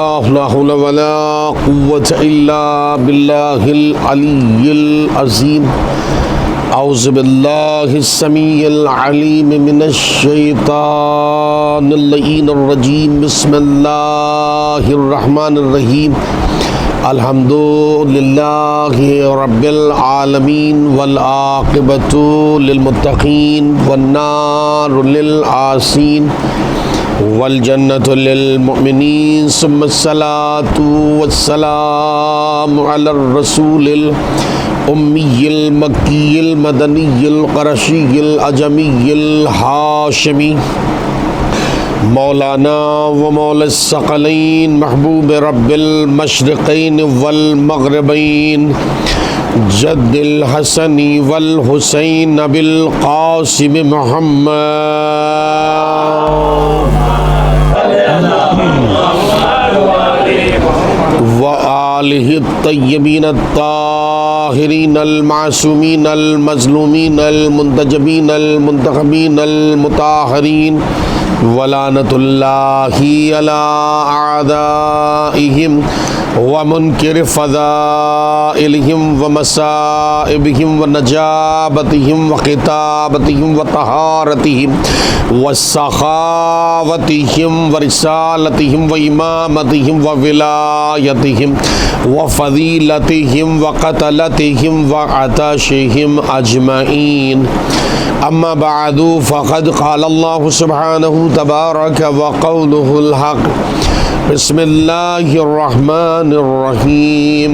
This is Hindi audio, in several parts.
ला हौला वला कुव्वता इल्ला बिल्लाहिल अलिय्यिल अज़ीम। औज़ु बिल्लाहिस समीइल अलीम मिनश शैतानिर लईनिर रजीम। बिस्मिल्लाहिर रहमानिर रहीम। अल्हम्दुलिल्लाहि रब्बिल आलमीन वल आक़िबतु लिल मुत्तक़ीन वन्नारु लिल आसीन वल जन्नतु लिल मुमिनीन सुम्मस्सलातु वस्सलामु अलर रसूलिल उम्मीयिल मक्कीयिल मदनीयिल क़ुरैशियिल अजमीयिल हाशिमी मौलाना व मौलस सकलैन महबूब रब्बिल मशरिक़ैन वल मग़रिबैन जद्दिल हसनी वल हुसैन अबिल क़ासिम मुहम्मद व आलिहि तय्यबीन ताहिरीन अल मासूमीन अल मज़लूमीन अल मुंतजबीन अल मुंतखबीन अल मुताहरीन वलानतुल्लाहि अला आदाइहिम व मुनकिर फ़ज़ाइलिहिम व मसाइबिहिम व नजाबतिहिम व ख़िताबतिहिम व तहारतिहिम व सखावतिहिम व रिसालतिहिम व इमामतिहिम व विलायतिहिम व फ़ज़ीलतिहिम व क़तलतिहिम व अताशिहिम अजमईन। अम्मा बअदु फ़क़द क़ालल्लाहु सुब्हानहु तबारक व क़ौलुहुल हक़। बिस्मिल्लाहिर्रहमानिर्रहीम।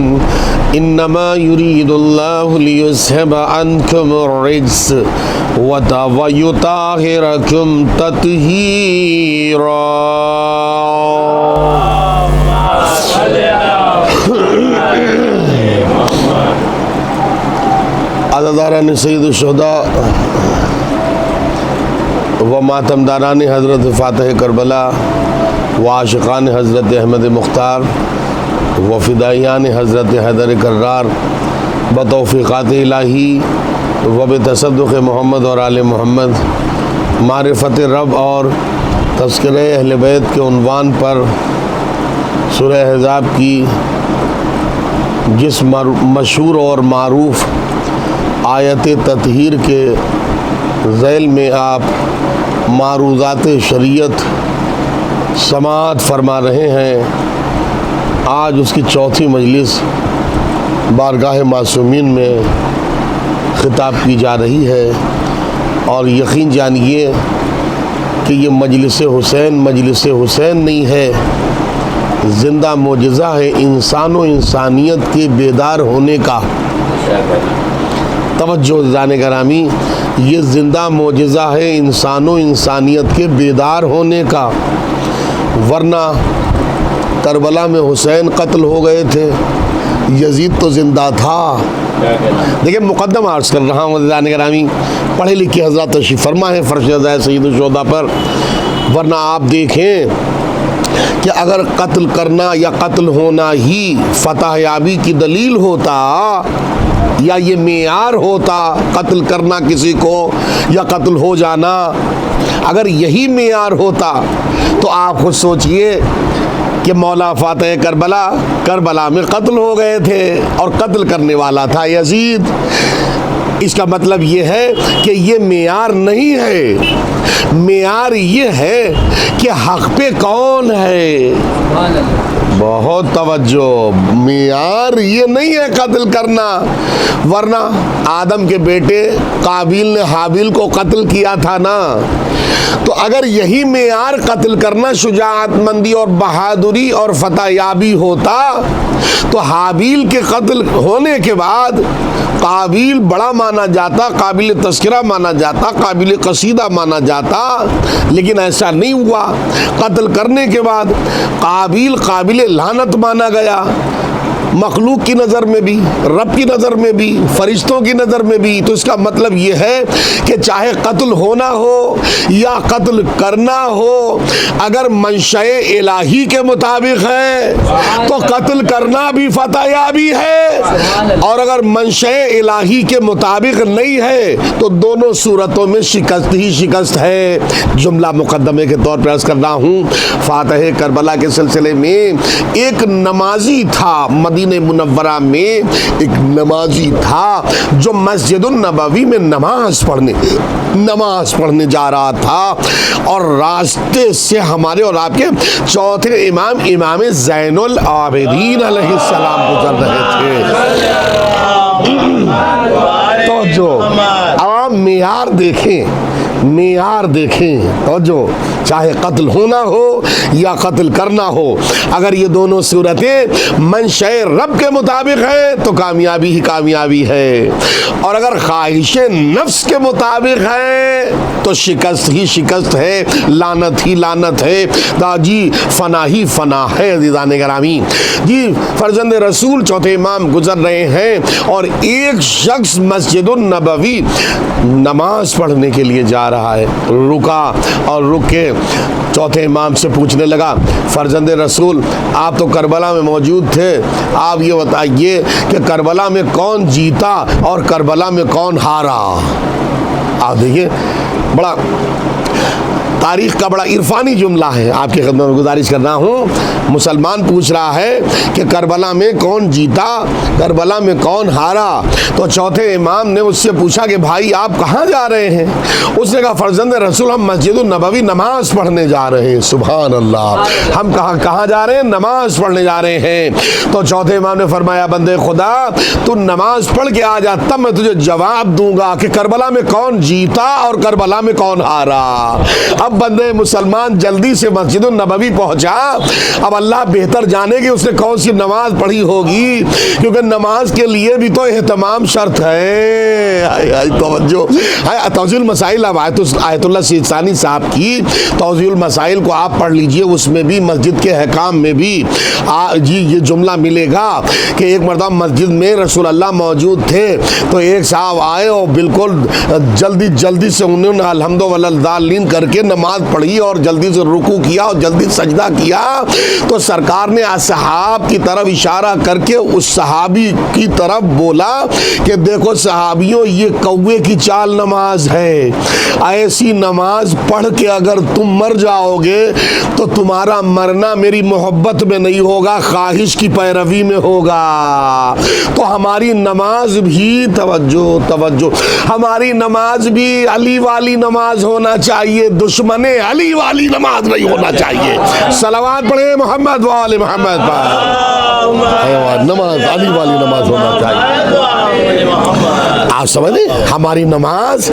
इन्नमा युरीदुल्लाहु लियुज़हिबा अन्कुमुर रिज्स व युताहिरकुम तत्हीरा। अज़ादारान सय्यिदुश शुहदा व मातमदारान हज़रत फ़ातिह करबला व आशिक़ान हज़रत अहमद मुख्तार व फ़िदाइयान हज़रत हैदर कर्रार बतौफ़ीक़ात इलाही व बेतसद्दुक़ मोहम्मद और आले मोहम्मद मारिफ़त रब और तज़किरे अहले बैत के उन्वान पर सूरह अहज़ाब की जिस मशहूर और मारूफ़ आयत तत्हीर के ज़ैल में आप मारूज़ात शरीयत समाअत फरमा रहे हैं। आज उसकी चौथी मजलिस बारगाह मासूमीन में ख़िताब की जा रही है और यकीन जानिए कि ये मजलिस हुसैन नहीं है, ज़िंदा मोजज़ा है इंसान व इंसानियत के बेदार होने का। तवज्जो जाने करामी, ये ज़िंदा मोजज़ा है इंसान व इंसानियत के बेदार होने का। वरना करबला में हुसैन कत्ल हो गए थे, यजीद तो ज़िंदा था। देखिए मुक़द्दम अर्ज़ कर रहा हूँ जाने करामी, पढ़े लिखे हज़रात तशरीफ़ फरमा है फ़र्श सय्यदुश शुहदा पर। वरना आप देखें कि अगर कत्ल करना या कत्ल होना ही फ़तह याबी की दलील होता या ये मेयार होता, कत्ल करना किसी को या कत्ल हो जाना, अगर यही मेयार होता तो आप खुद सोचिए कि मौला फ़ातिह करबला में कत्ल हो गए थे और कत्ल करने वाला था यजीद। इसका मतलब ये है कि ये मेयार नहीं है, मेयार ये है कि हक़ पे कौन है। बहुत तवज्जो, मेयार ये नहीं है कत्ल करना। वरना आदम के बेटे काबिल ने हाबिल को कत्ल किया था ना, तो अगर यही मेयार कत्ल करना शुजाअतमंदी और बहादुरी और फतहयाबी होता तो हाबिल के कत्ल होने के बाद काबिल बड़ा माना जाता, काबिल तस्करा माना जाता, काबिल कसीदा माना जाता। लेकिन ऐसा नहीं हुआ। कत्ल करने के बाद काबिल काबिल लानत माना गया। मखलूक की नज़र में भी, रब की नज़र में भी, फरिश्तों की नज़र में भी। तो इसका मतलब ये है कि चाहे कत्ल होना हो या कत्ल करना हो, अगर मंशए इलाही के मुताबिक है तो कत्ल करना भी फतहयाबी है, और अगर मंशए इलाही के मुताबिक नहीं है तो दोनों सूरतों में शिकस्त ही शिकस्त है। जुमला मुकदमे के तौर पर अर्ज कर रहा हूँ, फातह करबला के सिलसिले में एक नमाजी था, मदीने मुनव्वरा में एक नमाजी था जो मस्जिदुन नबवी में नमाज पढ़ने जा रहा था, और रास्ते से हमारे और आपके चौथे इमाम इमाम ज़ैनुल आबिदीन अलैहिस्सलाम गुजर रहे थे। तो जो आप मेयार देखें तो जो चाहे कत्ल होना हो या कत्ल करना हो, अगर ये दोनों सूरतें मंशए रब के मुताबिक है तो कामयाबी ही कामयाबी है, और अगर ख्वाहिशे नफ्स के मुताबिक है तो शिकस्त ही शिकस्त है, लानत ही लानत है। जी फना ही फना है। अज़ीज़ान गिरामी जी, फर्जंद रसूल चौथे इमाम गुजर रहे हैं और एक शख्स मस्जिदुन नबवी नमाज पढ़ने के लिए जा रहा है, रुका और रुक के चौथे इमाम से पूछने लगा, फर्जंद रसूल आप तो करबला में मौजूद थे, आप ये बताइए कि करबला में कौन जीता और करबला में कौन हारा। आप देखिए, बड़ा तारीख का बड़ा इरफानी जुमला है, आपके खिदमत में गुजारिश कर रहा हूँ। मुसलमान पूछ रहा है कि करबला में कौन जीता, करबला में कौन हारा। तो चौथे इमाम ने उससे पूछा कि भाई आप कहाँ जा रहे हैं। उसने कहा, फर्जंद रसूल हम मस्जिदुन नबवी नमाज पढ़ने जा रहे हैं। सुभान अल्लाह, हम कहाँ जा रहे हैं? नमाज पढ़ने जा रहे हैं। तो चौथे इमाम ने फरमाया, बंदे खुदा तू नमाज पढ़ के आ जा, तब मैं तुझे जवाब दूंगा कि करबला में कौन जीता और करबला में कौन हारा। अब बंदे मुसलमान जल्दी से मस्जिद नबवी पहुंचा। अब अल्लाह बेहतर जाने कि उसने कौन सी नमाज पढ़ी होगी, क्योंकि नमाज के लिए भी तो एहतमाम शर्त है। तवज्जो तौज़ीउल मसाइल, अब आयतुल्लाह सिस्तानी साहब की तौज़ीउल मसाइल को आप पढ़ लीजिए, उसमें भी मस्जिद के अहकाम में भी जी ये जुमला मिलेगा कि एक मरतबा मस्जिद में रसूल अल्लाह मौजूद थे, तो एक साहब आए और बिल्कुल जल्दी से उन्होंने अल्हम्दु वल्लालीन करके नमाज पढ़ी और जल्दी से रुकू किया और जल्दी सजदा किया। तो सरकार ने असहाब की तरफ इशारा करके उस सहाबी की तरफ बोला कि देखो सहाबियों, ये कौवे की चाल नमाज है, ऐसी नमाज पढ़ के अगर तुम मर जाओगे तो तुम्हारा मरना मेरी मोहब्बत में नहीं होगा, ख्वाहिश की पैरवी में होगा। तो हमारी नमाज भी तवज्जो हमारी नमाज भी अली वाली नमाज होना चाहिए, दुश्मने अली वाली नमाज नहीं होना चाहिए। सलावत पढ़े मोहम्मद वाले मोहम्मद पर, नमाज अली वाली नमाज होना चाहिए। आप समझे, हमारी नमाज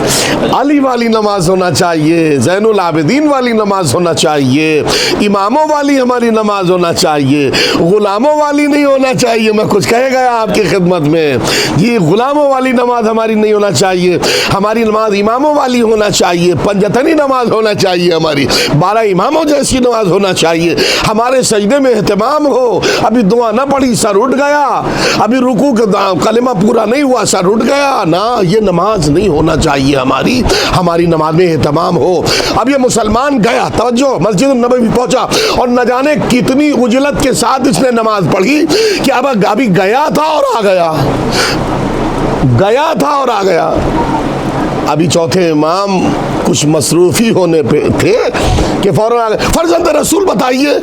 अली वाली नमाज होना चाहिए, ज़ैनुल आबिदीन वाली नमाज होना चाहिए, इमामों वाली हमारी नमाज होना चाहिए, गुलामों वाली नहीं होना चाहिए। मैं कुछ कह गया आपकी खिदमत में, ये गुलामों वाली नमाज हमारी नहीं होना चाहिए, हमारी नमाज इमामों वाली होना चाहिए, पंजतनी नमाज होना चाहिए, हमारी 12 इमामों जैसी नमाज होना चाहिए, हमारे सजदे में एहतमाम हो। अभी दुआ ना पढ़ी सर उठ गया, अभी रुकू का कलिमा पूरा नहीं हुआ सर उठ गया, ना ये नमाज नहीं होना चाहिए। हमारी नमाज में एहतमाम हो। अब ये मुसलमान गया, तवज्जो, मस्जिद नबवी पहुंचा और न जाने कितनी उजलत के साथ इसने नमाज पढ़ी कि अब अभी गया था और आ गया, गया था और आ गया। अभी चौथे इमाम कुछ मसरूफी होने पे थे कि फौरन आ गए, फर्जंद रसूल बताइए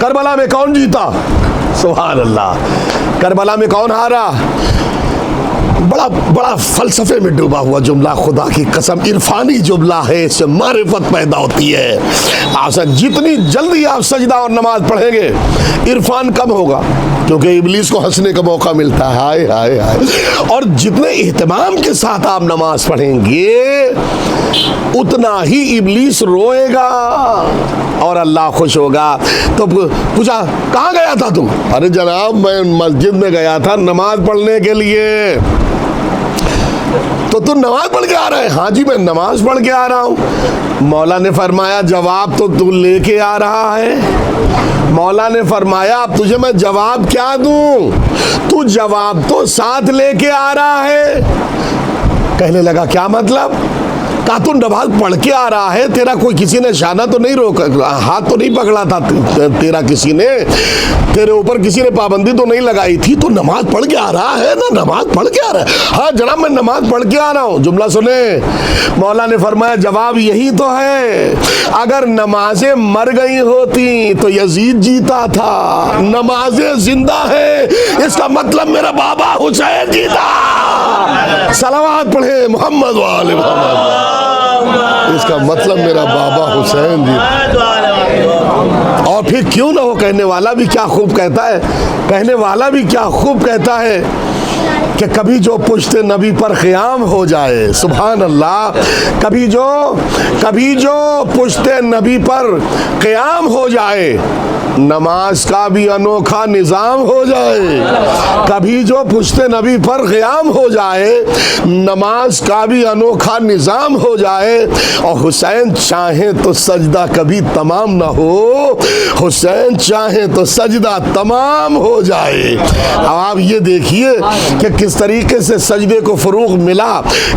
करबला में कौन जीता। सुभान अल्लाह, करबला में कौन हारा। बड़ा फलसफे में डूबा हुआ जुमला, खुदा की कसम इरफानी जुमला है, इससे मारिफत पैदा होती है। आशा जितनी जल्दी आप सजदा और नमाज पढ़ेंगे इरफान कम होगा, क्योंकि इब्लीस को हंसने का मौका मिलता है। हाय हाय हाय। और जितने एहतमाम के साथ आप नमाज पढ़ेंगे उतना ही इब्लीस रोएगा और अल्लाह खुश होगा। तो पूछा, कहाँ गया था तुम? अरे जनाब मैं मस्जिद में गया था नमाज पढ़ने के लिए। तो तू नमाज पढ़ के आ रहा है? हाँ जी मैं नमाज पढ़ के आ रहा हूँ। मौला ने फरमाया जवाब तो तू लेके आ रहा है। मौला ने फरमाया अब तुझे मैं जवाब क्या दूं, तू जवाब तो साथ लेके आ रहा है। कहने लगा क्या मतलब? कहा तू नमाज पढ़ के आ रहा है, तेरा कोई किसी ने शाना तो नहीं रोका, हाथ तो नहीं पकड़ा था तेरा किसी ने, तेरे ऊपर किसी ने पाबंदी तो नहीं लगाई थी, तो नमाज पढ़ के आ रहा है ना? नमाज पढ़ के आ रहा है? हाँ जनाब मैं नमाज पढ़ के आ रहा हूँ। जुमला सुने, मौला ने फरमाया जवाब यही तो है, अगर नमाजें मर गई होती तो यजीद जीता था, नमाजें जिंदा है इसका मतलब मेरा बाबा हुसैन जीता। सलावत पढ़े मोहम्मद वाले मोहम्मद, इसका मतलब मेरा बाबा हुसैन जी। और फिर क्यों ना हो, कहने वाला भी क्या खूब कहता है, कहने वाला भी क्या खूब कहता है कि कभी जो पुश्ते नबी पर क़याम हो जाए, सुभान अल्लाह, कभी जो पुश्ते नबी पर क़याम हो जाए, नमाज का भी अनोखा निज़ाम हो जाए। कभी जो पुश्ते नबी पर क़याम हो जाए, नमाज का भी अनोखा निज़ाम हो जाए। और हुसैन चाहे तो सजदा कभी तमाम ना हो, हुसैन चाहे तो सजदा तमाम हो जाए। अब आप ये देखिए कि किस तरीके से सजदे को फ़रूग़ मिला,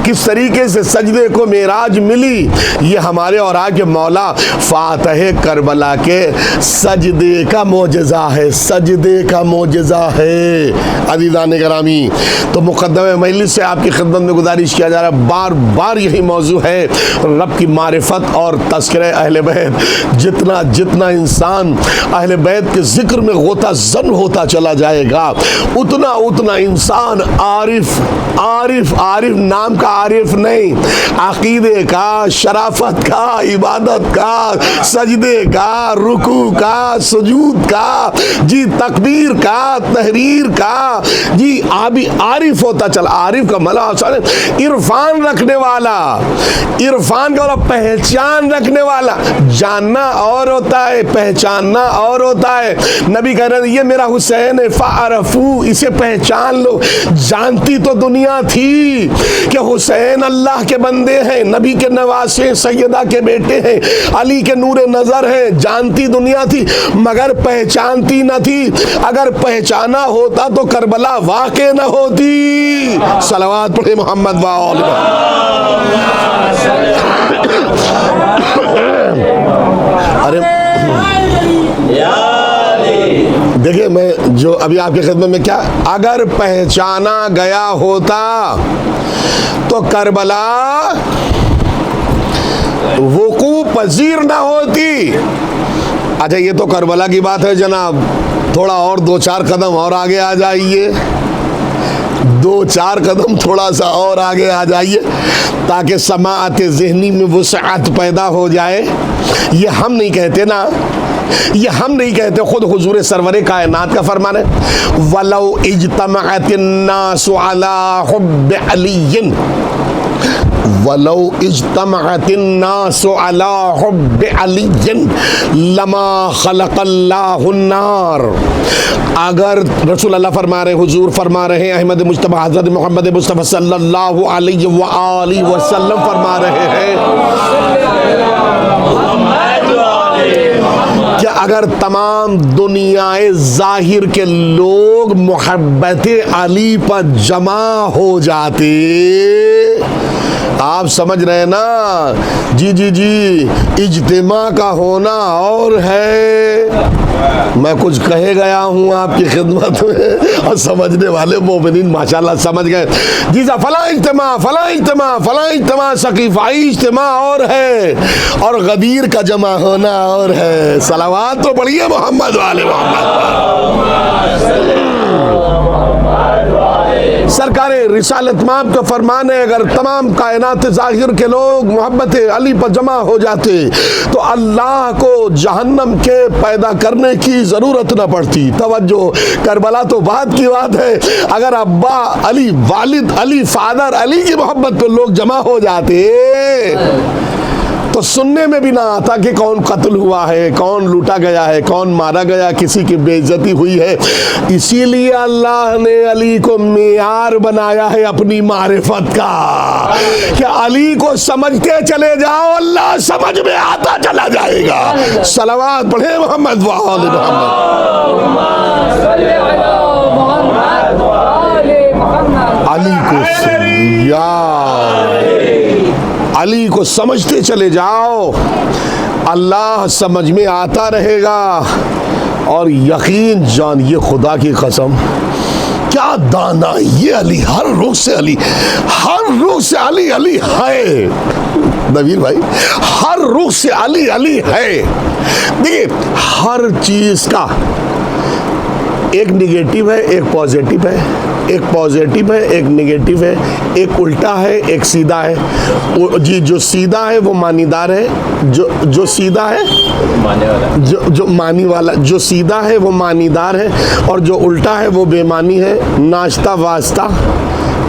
किस तरीके से सजदे को मेराज मिली। ये हमारे और आगे मौला फातह करबला के सजदे का मोजज़ा है, सजदे का मोजज़ा है। अज़ीज़ान गिरामी, तो मुक़द्दमे मजलिस से आपकी खिदमत में गुजारिश किया जा रहा है, बार बार यही मौजू है, रब की मारिफत और तज़किरे अहले बैत। जितना जितना इंसान अहले बैत के ज़िक्र में गोता ज़न होता चला जाएगा, उतना उतना इंसान आरिफ आरिफ आरिफ नाम का आरिफ नहीं, अक़ीदे का, शराफत का, इबादत का, सजदे का, रुकू का, सुजूद का, जी तकबीर का, तहरीर का, जी आबी आरिफ होता चला। आरिफ का मतलब इरफान रखने वाला, इरफान का मतलब पहचान रखने वाला। जानना और होता है, पहचानना और होता है। नबी कह रहे हैं ये मेरा हुसैन है, फ़अरफ़ू, इसे पहचान लो। जानती तो दुनिया थी कि हुसैन अल्लाह के बंदे हैं, नबी के नवासे, सैयदा के बेटे हैं, अली के नूरे नज़र हैं, जानती दुनिया थी मगर पहचानती न थी। अगर पहचाना होता तो करबला वाक़े न होती। सलावत पढ़े मोहम्मद वाले। अरे देखिए मैं जो अभी आपकी खिदमत में क्या, अगर पहचाना गया होता तो करबला वुकू पजीर ना होती। अच्छा ये तो करबला की बात है जनाब, थोड़ा और 2-4 कदम और आगे आ जाइए, 2-4 कदम थोड़ा सा और आगे आ जाइए ताकि समाअत ज़हनी में वुसअत पैदा हो जाए। ये हम नहीं कहते ना, ये हम नहीं कहते, खुद हुजूर सरवरे कायनात का फरमान है, वलौ इज्तमअतिन नासु अला हुब्बि अलिय्यिन, वलौ इज्तमअतिन नासु अला हुब्बि अलिय्यिन लमा खलक़ल्लाहुन नार। अगर रसूल अल्लाह फरमा रहे, हुजूर फरमा रहे हैं, अहमद मुज्तबा हज़रत मोहम्मद मुस्तफ़ा सल्लल्लाहु अलैहि व आलिहि वसल्लम फरमा रहे हैं कि अगर तमाम दुनियाए ज़ाहिर के लोग मोहब्बत अली पर जमा हो जाते, आप समझ रहे हैं ना जी जी जी, इज्तिमा का होना और है। मैं कुछ कहे गया हूँ आपकी खिदमत में और समझने वाले मोमिनीन माशाल्लाह समझ गए। जी सा फला इज्तिमा, फला इज्तिमा, फला इज्तिमा, सकीफ़ाई इज्तिमा और है, और गदीर का जमा होना और है। सलावात तो पढ़िए मोहम्मद वाले मोहम्मद। सरकार रिसालत माब का फरमान है, अगर तमाम कायनात ज़ाहिर के लोग मोहब्बत अली पर जमा हो जाते तो अल्लाह को जहन्नम के पैदा करने की ज़रूरत न पड़ती। तवज्जो, करबला तो बात की बात है, अगर अब्बा अली, वालिद अली, फादर अली की मोहब्बत पर लोग जमा हो जाते तो सुनने में भी ना आता कि कौन कत्ल हुआ है, कौन लूटा गया है, कौन मारा गया, किसी की बेइज्जती हुई है। इसीलिए अल्लाह ने अली को मेयार बनाया है अपनी मारिफत का, कि अली को समझते चले जाओ, अल्लाह समझ में आता चला जाएगा। सलावत पढ़े मोहम्मद व आले अली को समझते चले जाओ, अल्लाह समझ में आता रहेगा। और यकीन जानिए, खुदा की कसम, क्या दाना ये अली, हर रूह से अली, हर रूह से अली अली है। नवीर भाई, हर रूह से अली अली है। देखिए, हर चीज का एक निगेटिव है, एक पॉजिटिव है, एक पॉजिटिव है, एक नेगेटिव है, एक उल्टा है, एक सीधा है। जी, जो सीधा है वो मानीदार है, जो सीधा है माने वाला, जो मानी वाला, जो सीधा है वो मानीदार है, और जो उल्टा है वो बेमानी है। नाश्ता वास्ता,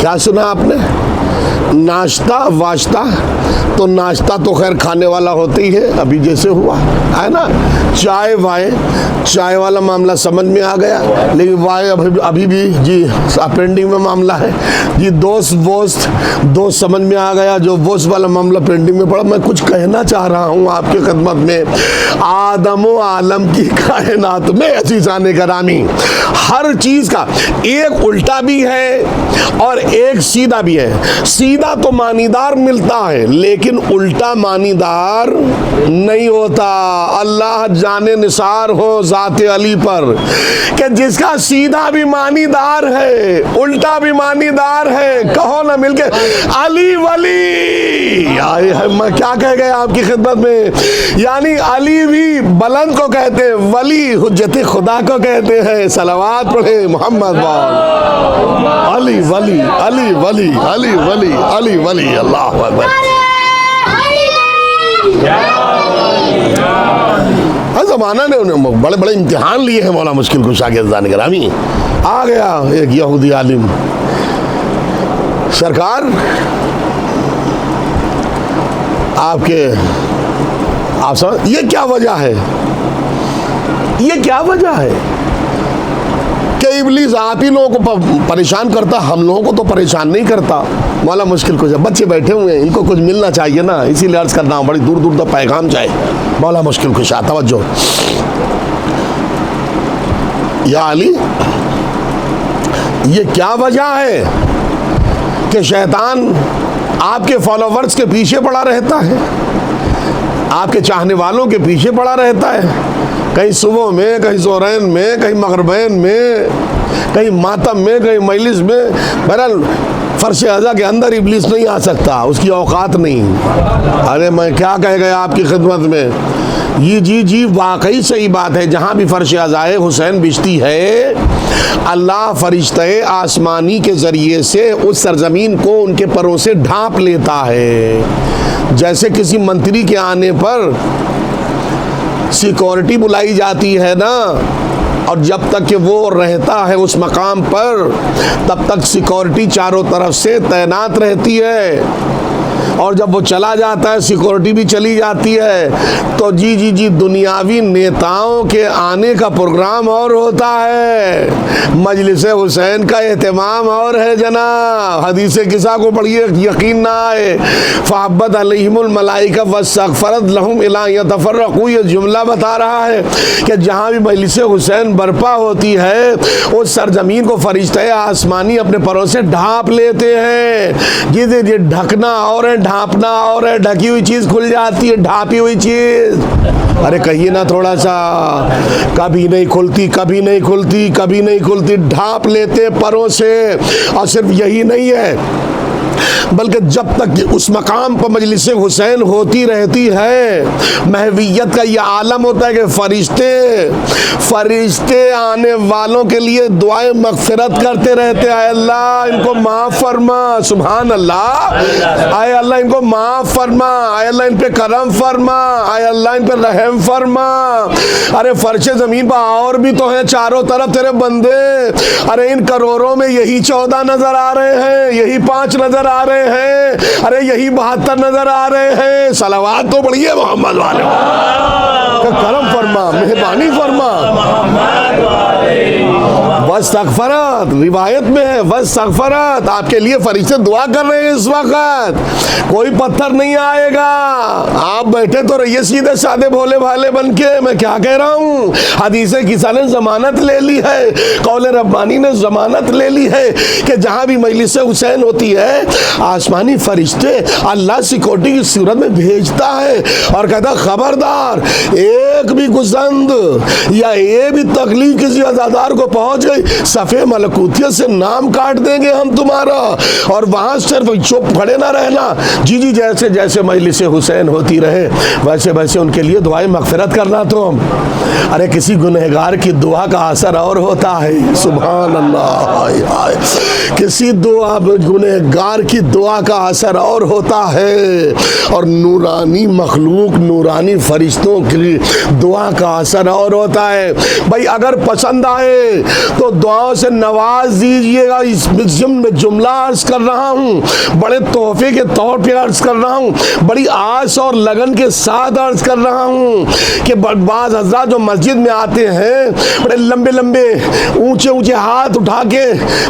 क्या सुना आपने? नाश्ता वास्ता। तो नाश्ता तो खैर खाने वाला होता ही है, अभी जैसे हुआ है ना। चाय वाय, चाय वाला मामला समझ में आ गया, लेकिन वाय अभी भी जी पेंडिंग में मामला है जी। दोस्त वोस्त, दोस्त समझ में आ गया, जो वोस्त वाला मामला पेंडिंग में पड़ा। मैं कुछ कहना चाह रहा हूँ आपके खिदमत में, आदमो आलम की कायनात में अज़ीज़ान करामी, हर चीज का एक उल्टा भी है और एक सीधा भी है। सीधा तो मानीदार मिलता है, लेकिन उल्टा मानीदार नहीं होता। अल्लाह जाने निसार हो ज़ाते अली पर, कि जिसका सीधा भी मानीदार है, उल्टा भी मानीदार है। कहो ना मिलके अली वली। आए मैं क्या कह गया आपकी खिदमत में, यानी अली भी बुलंद को कहते हैं, वली हुज्जत खुदा को कहते हैं। सलावत पढ़े मोहम्मद अली वली, अली वली, अली वली, अली वली। अल्लाह अकबर। ज़माना ने उन्हें बड़े बड़े इम्तिहान लिए हैं मौला मुश्किल कुशा के ज़ान ग्रामी। आ गया एक यहूदी आलिम, सरकार आपके आप समझ, ये क्या वजह है, ये क्या वजह है कि इब्लीस आप ही लोगों को परेशान करता, हम लोगों को तो परेशान नहीं करता। मौला मुश्किल कुछ, बच्चे बैठे हुए हैं, इनको कुछ मिलना चाहिए ना, इसीलिए अर्ज करना हूँ, बड़ी दूर दूर तक पैगाम जाए। मौला मुश्किल कुछ तवज्जो। या अली, ये क्या वजह है कि शैतान आपके फॉलोवर्स के पीछे पड़ा रहता है, आपके चाहने वालों के पीछे पड़ा रहता है? कहीं सुबह में, कहीं ज़ोहरैन में, कहीं मगरिबैन में, कहीं मातम में, कहीं मजलिस में। बहरहाल फर्श अज़ा के अंदर इब्लीस नहीं आ सकता, उसकी औकात नहीं। अरे मैं क्या कह गया आपकी खिदमत में, ये जी वाकई सही बात है। जहाँ भी फर्श अज़ाए हुसैन बिछती है, अल्लाह फरिश्ते आसमानी के ज़रिए से उस सरजमीन को उनके परों से ढांप लेता है। जैसे किसी मंत्री के आने पर सिक्योरिटी बुलाई जाती है ना, और जब तक कि वो रहता है उस मकाम पर, तब तक सिक्योरिटी चारों तरफ से तैनात रहती है, और जब वो चला जाता है सिक्योरिटी भी चली जाती है। तो जी दुनियावी नेताओं के आने का प्रोग्राम और होता है, मजलिस हुसैन का एहतमाम और है जनाब। हदीस किसा को पढ़िए, यकीन ना आए। फ़अब्बत अलैहिमुल मलाइका वस्तग़फ़रत लहुम इला यतफ़र्रक़ू, ये जुमला बता रहा है कि जहाँ भी मजलिस हुसैन बर्पा होती है, उस सरजमीन को फरिश्ते आसमानी अपने परों से ढांप लेते हैं। ये ढकना और है, ढांपना और है। ढकी हुई चीज खुल जाती है, ढांपी हुई चीज, अरे कहिए ना थोड़ा सा, कभी नहीं खुलती, कभी नहीं खुलती, कभी नहीं खुलती। ढांप लेते परों से। और सिर्फ यही नहीं है, बल्कि जब तक उस मकाम पर मजलिस हुसैन होती रहती है, महवियत का यह आलम होता है कि फरिश्ते आने वालों के लिए दुआएं मगफिरत करते रहते हैं। अल्लाह इनको माफ़ फरमा, सुभान अल्लाह। आए अल्लाह इनको माफ़ फरमा, आए अल्लाह इन पे करम फरमा, आए अल्लाह इन पे रहम फरमा। अरे फर्शे ज़मीन पर और भी तो हैं चारों तरफ तेरे बंदे। अरे इन करोड़ों में यही 14 नज़र आ रहे हैं, यही 5 नज़र आ रहे हैं? अरे यही 72 नजर आ रहे हैं। सलावात तो बढ़िए मोहम्मद वाले, करम फरमा, मेहरबानी फरमा। वस्तगफरत रिवायत में है, वस्तगफरत आपके लिए फरिश्ते दुआ कर रहे हैं इस वक्त। कोई पत्थर नहीं आएगा, आप बैठे तो रहिए सीधे साधे भोले भाले बन के। मैं क्या कह रहा हूँ, हदीस किसा ने जमानत ले ली है, कौल रब्बानी ने जमानत ले ली है कि जहां भी मजलिस हुसैन होती है आसमानी फरिश्ते अल्लाह सिक्योरिटी की सूरत में भेजता है और कहता खबरदार एक भी गुजंद या ये भी तकलीफ किसी अज़ादार को पहुंच गई, सफ़े मलकूतियत से नाम काट देंगे हम तुम्हारा। और वहां सिर्फ चुप खड़े ना रहना, जी जी जैसे जैसे मजलिस हुसैन होती रहे वैसे वैसे उनके लिए दुआएं मगफिरत करना तुम। अरे किसी गुनहगार की दुआ का असर और होता है, सुभान अल्लाह, किसी दुआ गुनहगार की दुआ का असर और होता है, और नूरानी मखलूक नूरानी फरिश्तों की दुआ का असर और होता है। भाई अगर पसंद आए तो दुआओं से नवाज दीजिएगा। इस में जुमला अर्ज कर रहा हूँ, बड़े तोहफे के तौर पे अर्ज कर रहा हूँ, बड़ी आस और लगन के साथ अर्ज कर रहा हूँ कि बाज़ हज़रात जो मस्जिद में आते हैं बड़े लंबे लंबे ऊंचे ऊंचे हाथ उठा के,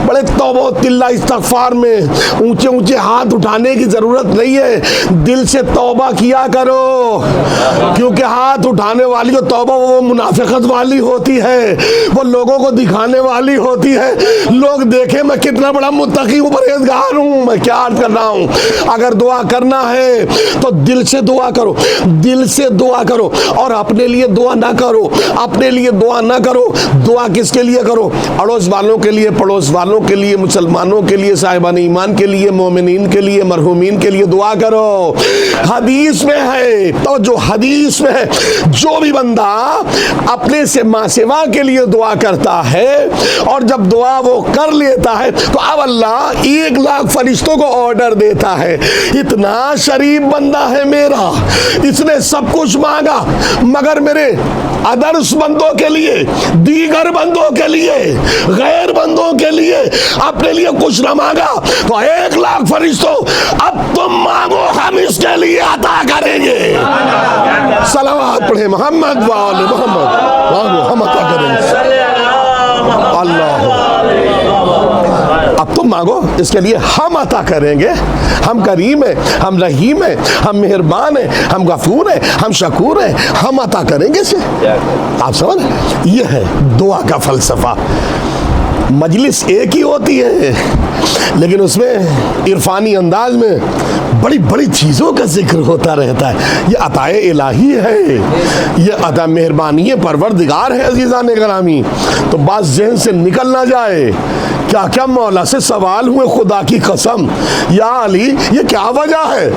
बड़े तौबा तिल्ला इस्तगफार में ऊंचे ऊंचे हाथ उठाने की ज़रूरत नहीं है, दिल से तौबा किया करो। क्योंकि हाथ उठाने वाली जो तौबा वो मुनाफिकत वाली होती है, वो लोगों को दिखाने वाली होती है, लोग देखे मैं कितना बड़ा मुत्तकी हूँ, परहेजगार हूँ। मैं क्या अर्ज कर रहा हूँ, अगर दुआ करना है तो दिल से दुआ करो, दिल से दुआ करो, और अपने लिए दुआ ना करो, अपने लिए दुआ ना करो। दुआ किसके लिए करो? अड़ोस वालों के लिए, पड़ोस वालों के लिए, मुसलमानों के लिए, साहिबान ईमान के लिए, मोमिनीन के लिए, मरहूमीन के लिए दुआ करो। हदीस में है, तो जो हदीस में है, जो भी बंदा अपने से मासिवा के लिए दुआ करता है और जब दुआ वो कर लेता है तो अब अल्लाह 1 लाख फरिश्तों को ऑर्डर देता है, इतना शरीफ बंदा है मेरा, इसने सब कुछ मांगा मगर मेरे आदर्श बंदों के लिए, दीगर बंदों के लिए, गैर बंदों के लिए अपने लिए कुछ न मांगा, तो 1 लाख फरिश्तों अब तुम मांगो हम इसके लिए अता करेंगे। सलावत पढ़े मोहम्मद वाले मोहम्मद, मांगो हम अता करेंगे। अल्लाह, अब तुम मांगो इसके लिए हम अता करेंगे। हम करीम है, हम रहीम है, हम मेहरबान है, हम गफूर है, हम शकूर है, हम अता करेंगे इसे। आप समझ, ये है दुआ का फलसफा। मजलिस एक ही होती है लेकिन उसमें इरफानी अंदाज में बड़ी बड़ी चीज़ों का जिक्र होता रहता है। ये अताए इलाही है, ये अता मेहरबानी परवरदिगार है। अजीज़ान गिरामी, तो बात ज़हन से निकल ना जाए, क्या क्या मौला से सवाल हुए, खुदा की कसम या अली ये क्या वजह है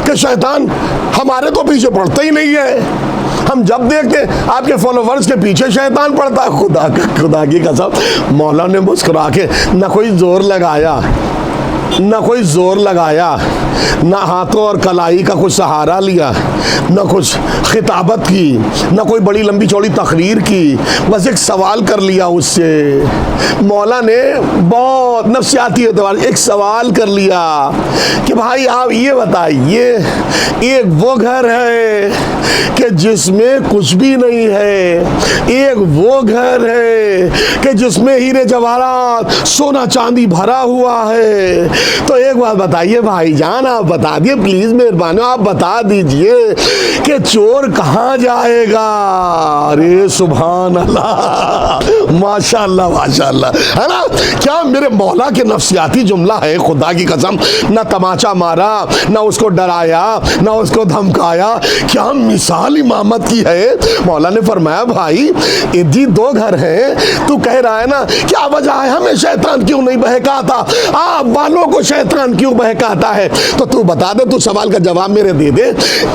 कि शैतान हमारे तो पीछे पड़ता ही नहीं है। हम जब देखते आपके फॉलोवर्स के पीछे शैतान पड़ता है। खुदा की कसम, मौला ने मुस्कुरा के ना कोई जोर लगाया, ना कोई जोर लगाया, ना हाथों और कलाई का कुछ सहारा लिया, ना कुछ खिताबत की, ना कोई बड़ी लंबी चौड़ी तकरीर की, बस एक सवाल कर लिया उससे। मौला ने बहुत नफ्सियाती एतबार एक सवाल कर लिया कि भाई आप ये बताइए, एक वो घर है कि जिसमें कुछ भी नहीं है, एक वो घर है कि जिसमें हीरे जवाहरात सोना चांदी भरा हुआ है, तो एक बात बताइए भाईजान, आप बता दिए प्लीज, मेहरबानी आप बता दीजिए कि चोर कहाँ जाएगा। अरे सुभान अल्लाह, माशाअल्लाह माशाअल्लाह, है ना। क्या मेरे मौला के नफ्सियाती जुमला है, खुदा की कसम। ना तमाचा मारा, ना उसको डराया, ना उसको धमकाया, क्या मिसाल इमामत की है। मौला ने फरमाया भाई जी 2 घर हैं, तू कह रहा है ना क्या वजह है, हमें शैतान क्यों नहीं बहकाता, आप वालों को शैतान क्यों बहकाता है, तो तू बता दे, तू सवाल का जवाब मेरे दे दे।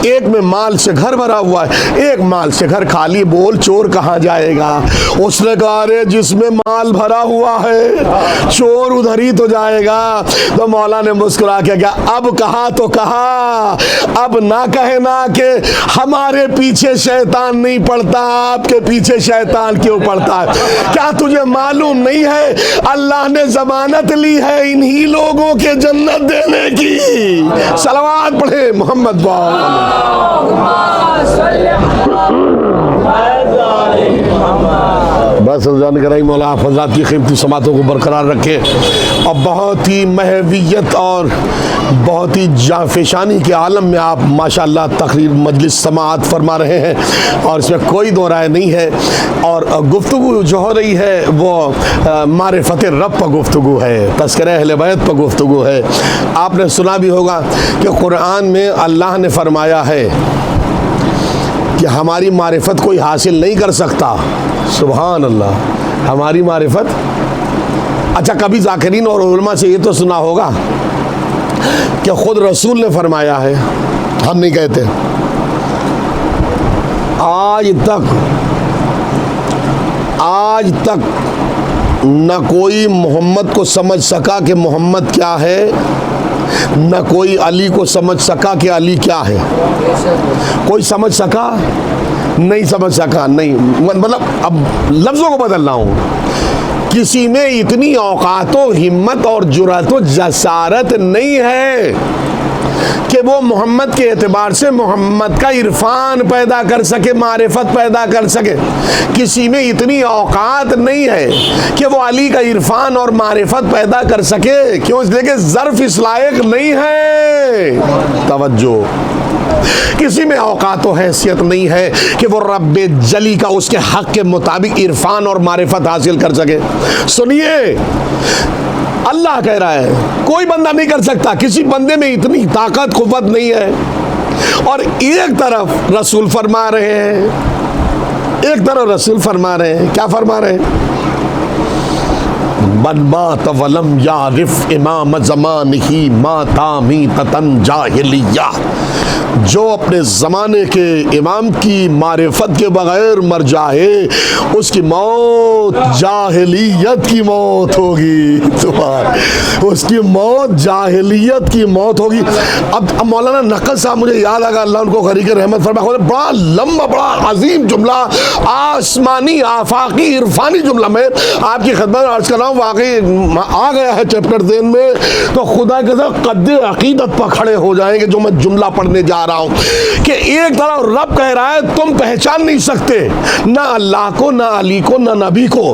एक में माल से घर भरा हुआ है, एक माल से घर खाली, बोल चोर कहाँ जाएगा। उसने कहा अरे जिसमें माल भरा हुआ है चोर उधर ही तो जाएगा। तो मौला ने मुस्कुरा के क्या, अब कहा तो कहा, अब ना कहे ना कि हमारे पीछे शैतान नहीं पड़ता, आपके पीछे शैतान क्यों पड़ता है। क्या तुझे मालूम नहीं है अल्लाह ने जमानत ली है इन्हीं लोगों लोगों के जन्नत देने की। सलावत पढ़े मोहम्मद बस जान कराई मौला हज़रात की कीमती समातों को बरकरार रखे और बहुत ही महवियत और बहुत ही जाफेशानी के आलम में आप माशाअल्लाह तकरीर मजलिस समाअत फरमा रहे हैं और इसमें कोई दो राय नहीं है। और गुफ्तगू जो हो रही है वो मारिफत रब पर गुफ्तगू है, तज़किरा अहले बैत पर गुफ्तगू है। आपने सुना भी होगा कि कुरान में अल्लाह ने फरमाया है कि हमारी मारिफत कोई हासिल नहीं कर सकता। सुभान अल्लाह, हमारी मारिफत। अच्छा, कभी ज़ाकिरीन और उलमा से ये तो सुना होगा कि खुद रसूल ने फरमाया है, हम नहीं कहते। आज तक न कोई मोहम्मद को समझ सका कि मोहम्मद क्या है, न कोई अली को समझ सका कि अली क्या है। कोई समझ सका? नहीं समझ सका। नहीं, मतलब अब लफ्ज़ों को बदल रहा हूँ। किसी में इतनी औकात, हिम्मत और जुर्रत और जसारत नहीं है कि वो मोहम्मद के एतबार से मोहम्मद का इरफान पैदा कर सके, मारिफत पैदा कर सके। किसी में इतनी औकात नहीं है कि वो अली का इरफान और मारिफत पैदा कर सके। क्यों? इसलिए कि ज़र्फ इस लायक नहीं है। तवज्जो, किसी में औकात और हैसियत नहीं है कि वो रब्बे जली का उसके हक के मुताबिक इरफान और मारिफत हासिल कर सके। सुनिए, अल्लाह कह रहा है कोई बंदा नहीं कर सकता। किसी बंदे में इतनी ताकत कुव्वत नहीं है। और एक तरफ रसूल फरमा रहे हैं, एक तरफ रसूल फरमा रहे हैं, क्या फरमा रहे हैं? मन मात वलम यारिफ इमाम ज़मानिही मातामी ततन जाहिलिया। जो अपने ज़माने के इमाम की मारिफत के बगैर मर जाए उसकी मौत जाहिलियत की मौत होगी। तुम्हार उसकी मौत जाहिलियत की मौत होगी। अब मौलाना नक़द साहब, मुझे याद आगा, अल्लाह उनको गरीक रहमत फरमाए, बड़ा लंबा, बड़ा अजीम जुमला, आसमानी आफाकी इरफानी जुमला मैं आपकी खिदमत में अर्ज़ कर रहा हूँ। वाकई आ गया है चैप्टर ज़हन में तो खुदा के साथ कद्दे अकीदत पर खड़े हो जाएंगे जो मैं जुमला पढ़ने जा रहा हूं कि एक तरफ रब कह रहा है तुम पहचान नहीं सकते ना अल्लाह को, ना अली को, ना नबी को।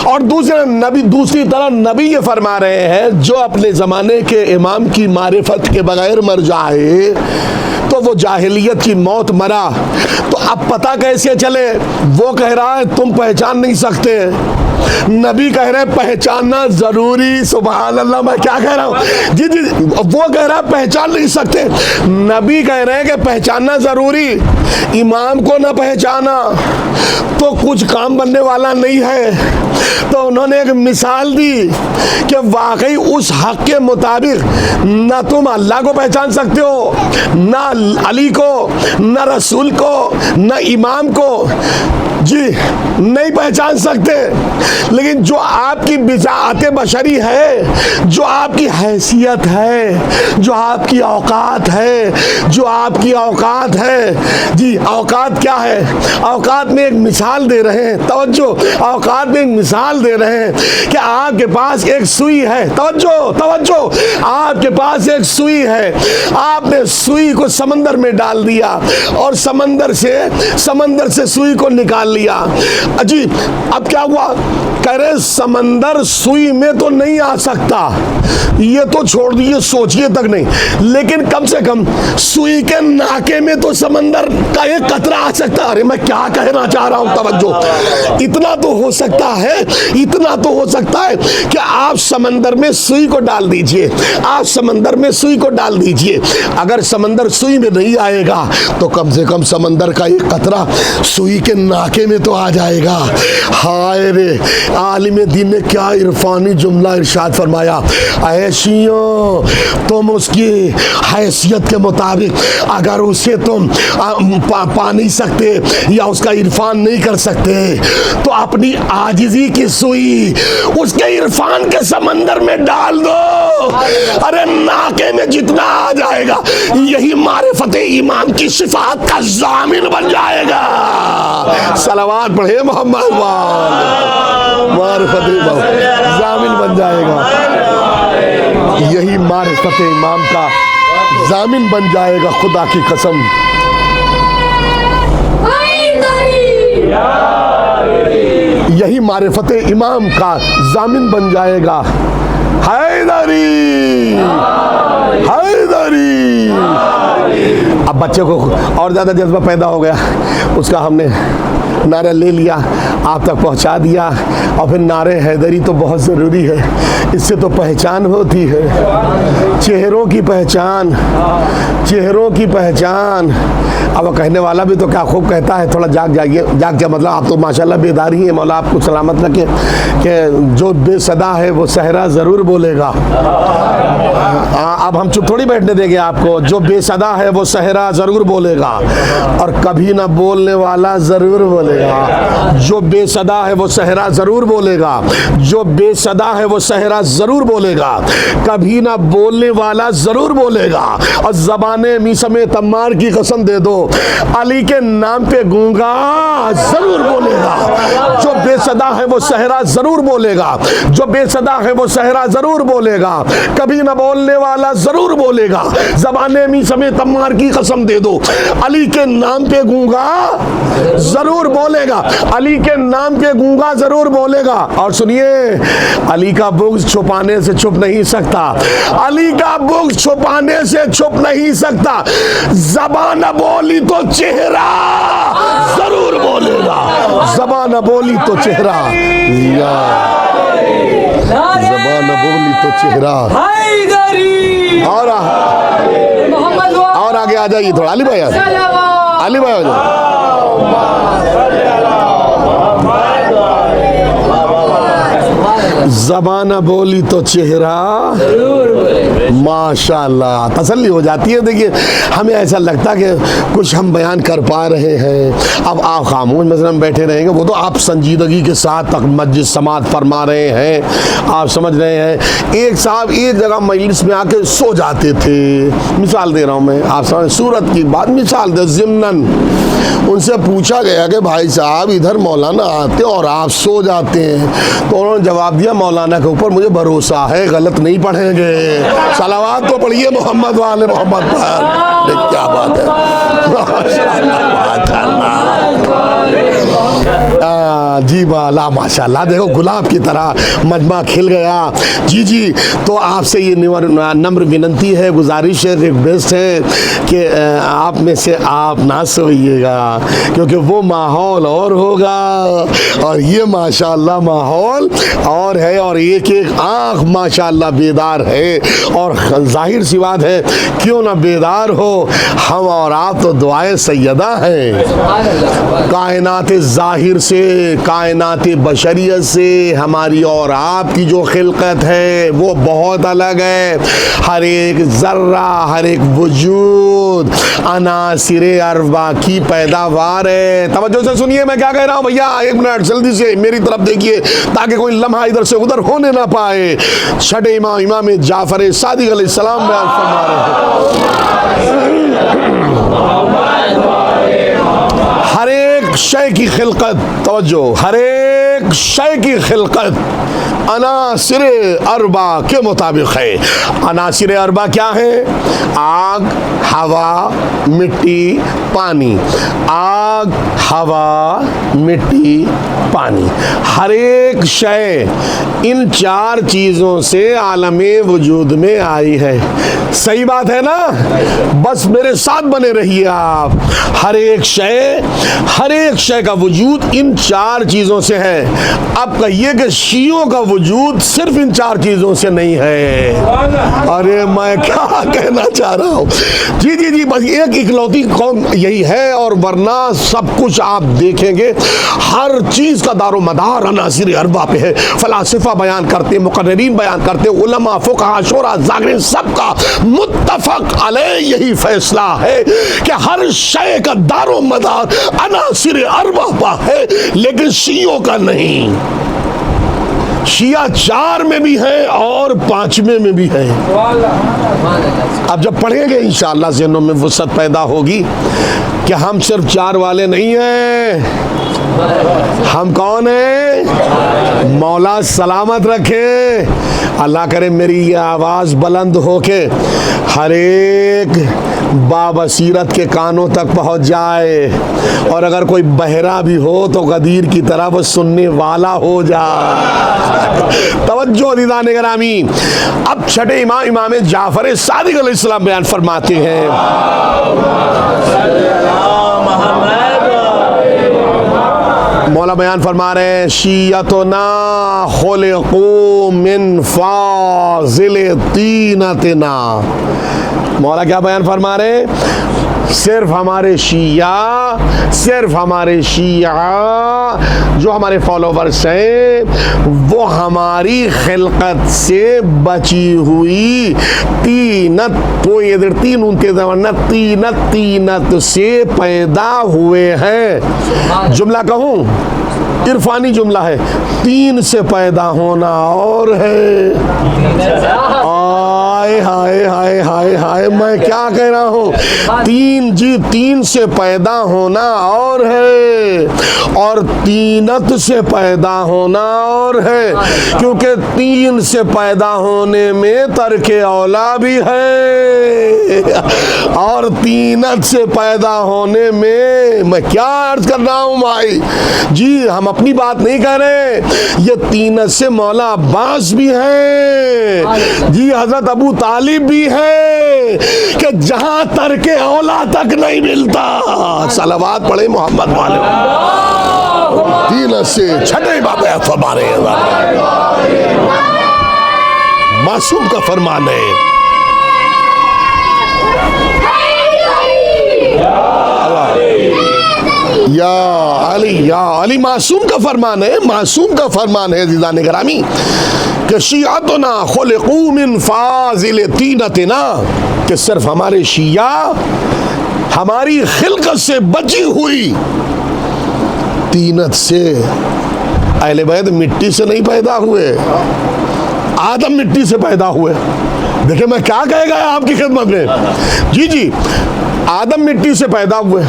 और दूसरी तरफ नबी ये फरमा रहे हैं जो अपने ज़माने के इमाम की मारिफत के बगैर मर जाए तो वो जाहिलियत की मौत मरा। तो अब पता कैसे चले? वो कह रहा है तुम पहचान नहीं सकते, नबी कह रहे हैं पहचानना जरूरी। सुभान अल्लाह, मैं क्या कह रहा हूँ? जी जी, वो कह रहा है पहचान नहीं सकते, नबी कह रहे हैं कि पहचानना जरूरी। इमाम को ना पहचाना तो कुछ काम बनने वाला नहीं है। तो उन्होंने एक मिसाल दी कि वाकई उस हक के मुताबिक ना तुम अल्लाह को पहचान सकते हो, ना अली को, ना रसूल को, ना इमाम को, जी नहीं पहचान सकते। लेकिन जो आपकी बिज़ाअत बशरी है, जो आपकी हैसियत है, जो आपकी औकात है, जो आपकी औकात है, जी औकात क्या है? औकात में एक मिसाल दे रहे हैं, तवज्जो, औकात में एक मिसाल दे रहे हैं कि आपके पास एक सुई है। तवज्जो तवज्जो, आपके पास एक सुई है, आपने सुई को समंदर में डाल दिया और समंदर से सुई को निकाल लिया। अजीब, अब क्या हुआ? कह रहे समंदर सुई में तो नहीं आ सकता, ये तो छोड़ दीजिए, सोचिए तक नहीं, लेकिन कम से कम सुई के नाके में तो समंदर का एक कतरा आ सकता। अरे मैं क्या कहना चाह रहा हूं, तवज्जो, इतना तो हो सकता है, इतना तो हो सकता है कि आप समंदर में सुई को डाल दीजिए, आप समंदर में सुई को डाल दीजिए। अगर समंदर सुई में नहीं आएगा तो कम से कम समंदर का एक कतरा सुई के नाके में तो आ जाएगा। हाय रे, आलिम दीन ने क्या इरफानी जुमला इरशाद फरमाया। ऐशियों, तुम उसकी हैसियत के मुताबिक अगर उसे तुम पा नहीं सकते या उसका इरफान नहीं कर सकते तो अपनी आजिज़ी की सुई उसके इरफान के समंदर में डाल दो। अरे नाके में जितना आ जाएगा यही मारिफत इमाम की सिफात का ज़ामिन बन जाएगा। सलावत पढ़े मोहम्मद वाल, मारिफत ज़ामिन बन जाएगा। यही मारिफत इमाम का जामिन बन जाएगा, खुदा की कसम। यही मारिफत इमाम का जामिन बन जाएगा। हैदरी हैदरी। अब बच्चे को और ज़्यादा जज्बा पैदा हो गया, उसका हमने नारा ले लिया, आप तक पहुंचा दिया। और फिर नारे हैदरी तो बहुत ज़रूरी है, इससे तो पहचान होती है, चेहरों की पहचान, चेहरों की पहचान। अब कहने वाला भी तो क्या खूब कहता है, थोड़ा जाग जाइए। जाग क्या मतलब, आप तो माशाल्लाह बेदार ही हैं, मौला आपको सलामत रखे। कि जो बेसदा है वो सहरा ज़रूर बोलेगा। अब हम चुप थोड़ी बैठने देंगे आपको। जो बेसदा है वो सहरा ज़रूर बोलेगा, और कभी ना बोलने वाला ज़रूर बोलेगा। जो बेसदा है वो सहरा ज़रूर बोलेगा, जो बेसदा है वो सहरा ज़रूर बोलेगा, कभी ना बोलने वाला ज़रूर बोलेगा। और ज़बाने मीसमे तम्मार की कसम दे दो, अली के नाम पे गूंगा ज़रूर बोलेगा। जो बेसदा है वो सहरा ज़रूर बोलेगा, जो बेसदा है वो सहरा ज़रूर बोलेगा, कभी ना बोलने वाला ज़रूर बोलेगा। ज़बाने मीसमे तम्मार की कसम दे दो, अली के नाम पे गूंगा ज़रूर बोलेगा, अली के नाम पे गूंगा ज़रूर बोलेगा। और सुनिए, अली का बुग़्ज़ छुपाने से छुप नहीं सकता, अली का बुग़्ज़ छुपाने से छुप नहीं सकता। ज़बान बोली तो चेहरा ज़रूर बोलेगा, ज़बान बोली तो चेहरा, ज़बान बोली तो चेहरा। और आगे आ जाइए थोड़ा, अली भाई, अली भाई आ जाओ। ज़बान बोली तो चेहरा, माशाल्लाह, तसल्ली हो जाती है। देखिए, हमें ऐसा लगता है कि कुछ हम बयान कर पा रहे हैं। अब आप खामोश मसलन बैठे रहेंगे, वो तो आप संजीदगी के साथ मस्जिद समात फरमा रहे हैं, आप समझ रहे हैं। एक साहब एक जगह मजलिस में आके सो जाते थे, मिसाल दे रहा हूँ मैं, आप समझ, सूरत की बात मिसाल दे ज़िम्नन। उनसे पूछा गया कि भाई साहब इधर मौलाना आते और आप सो जाते हैं, तो उन्होंने जवाब दिया, मौलाना के ऊपर मुझे भरोसा है, गलत नहीं पढ़ेंगे। सलावात तो पढ़िए मोहम्मद वाले मोहम्मद पर। क्या बात है, जी वाला माशाल्लाह। देखो गुलाब की तरह मजमा खिल गया। जी जी, तो आपसे ये नम्र विनंती है, गुजारिश है, रिक्वेस्ट है कि आप में से आप ना सोइएगा, क्योंकि वो माहौल और होगा और ये माशाल्लाह माहौल और है, और एक एक आँख माशाल्लाह बेदार है। और जाहिर सी बात है, क्यों ना बेदार हो, हम और आप तो दुआए सैयदा हैं। कायनात ज़ाहिर से, कायनात बशरियत से हमारी और आपकी जो खिलकत है वो बहुत अलग है। हर एक ज़र्रा, हर एक वजूद अनासिरे अरबा की पैदावार है। तवज्जो से सुनिए मैं क्या कह रहा हूँ भैया, एक मिनट जल्दी से मेरी तरफ देखिए, ताकि कोई लम्हा इधर से उधर होने ना पाए। छठे इमाम जाफर सादिक अलैहिस्सलाम बयान फरमा रहे हैं, हर एक शय की खिलकत, तवज्जो, हर एक शय की खिलकत अनासिरे अरबा के मुताबिक है। अनासिरे अरबा क्या है? आग, हवा, मिट्टी, पानी। आग, हवा, मिट्टी, पानी, हर एक शय इन चार चीज़ों से आलमे वजूद में आई है। सही बात है ना? बस मेरे साथ बने रहिए आप। हर एक शय का वजूद इन चार चीज़ों से है। अब कहिए कि शियों का वजूद सिर्फ इन चार चीज़ों से नहीं है। अरे मैं क्या कहना चाह रहा हूँ, जी जी जी, बस एक इकलौती कौम यही है, और वरना सब कुछ आप देखेंगे हर चीज़ का दारो मदार अनासिर अरबा पे है। फलासिफा बयान करते, मुकर्रिरीन बयान करते, उलमा, फुक़हा, शुरा, ज़ाकिरीन, सबका मुत्तफ़क़ अलैह यही फैसला है कि हर शय का दारो मदार अनासिर अरबा पर है, लेकिन शियों का नहीं। शिया चार में भी है और पांचवें में भी है। अब जब पढ़ेंगे इंशाअल्लाह ज़हनों में वुसअत पैदा होगी कि हम सिर्फ चार वाले नहीं हैं, हम कौन हैं? मौला सलामत रखे। अल्लाह करे मेरी ये आवाज़ बुलंद होके हर एक बाबसीरत के कानों तक पहुंच जाए, और अगर कोई बहरा भी हो तो गदीर की तरह वो सुनने वाला हो जाए। तवज्जो दीदान गिरामी। अब छठे इमाम जाफर सादिक अलैहिस्सलाम बयान फरमाते हैं, मौला बयान फरमा रहे हैं, शियतना खुलिकू मिन फाजिल तीनतना। मौला क्या बयान फरमा रहे हैं? सिर्फ हमारे शिया जो हमारे फॉलोवर्स हैं वो हमारी खिलकत से बची हुई तीनत से पैदा हुए हैं। जुमला कहूँ, इरफानी जुमला है, तीन से पैदा होना और है। हाय हाय हाय हाय हाय, मैं क्या कह रहा हूँ? तीन से पैदा होना और है, और तीनत से पैदा होना और है, क्योंकि तीन से पैदा होने में तरके औला भी है, और तीनत से पैदा होने में, मैं क्या अर्ज कर रहा हूँ भाई जी, हम अपनी बात नहीं कर रहे, ये तीनत से मौला अब्बास भी है जी, हजरत अबू तालिब भी है, कि जहां तरके औला तक नहीं मिलता। सलावत पढ़े मोहम्मद वाले। तीन से छठे बाबे फरमा रहे हैं, मासूम का फरमान है। या अली मासूम का फरमान है, मासूम का फरमान है दीदान गिरामी, कि शियातना खुलिकू मिन फाजिल तीनतना, कि सिर्फ हमारे शिया हमारी खिलकत से बची हुई तीनत से। अहले बैत मिट्टी से नहीं पैदा हुए, आदम मिट्टी से पैदा हुए। देखिए मैं क्या कह गया आपकी खिदमत में, जी आदम मिट्टी से पैदा हुए।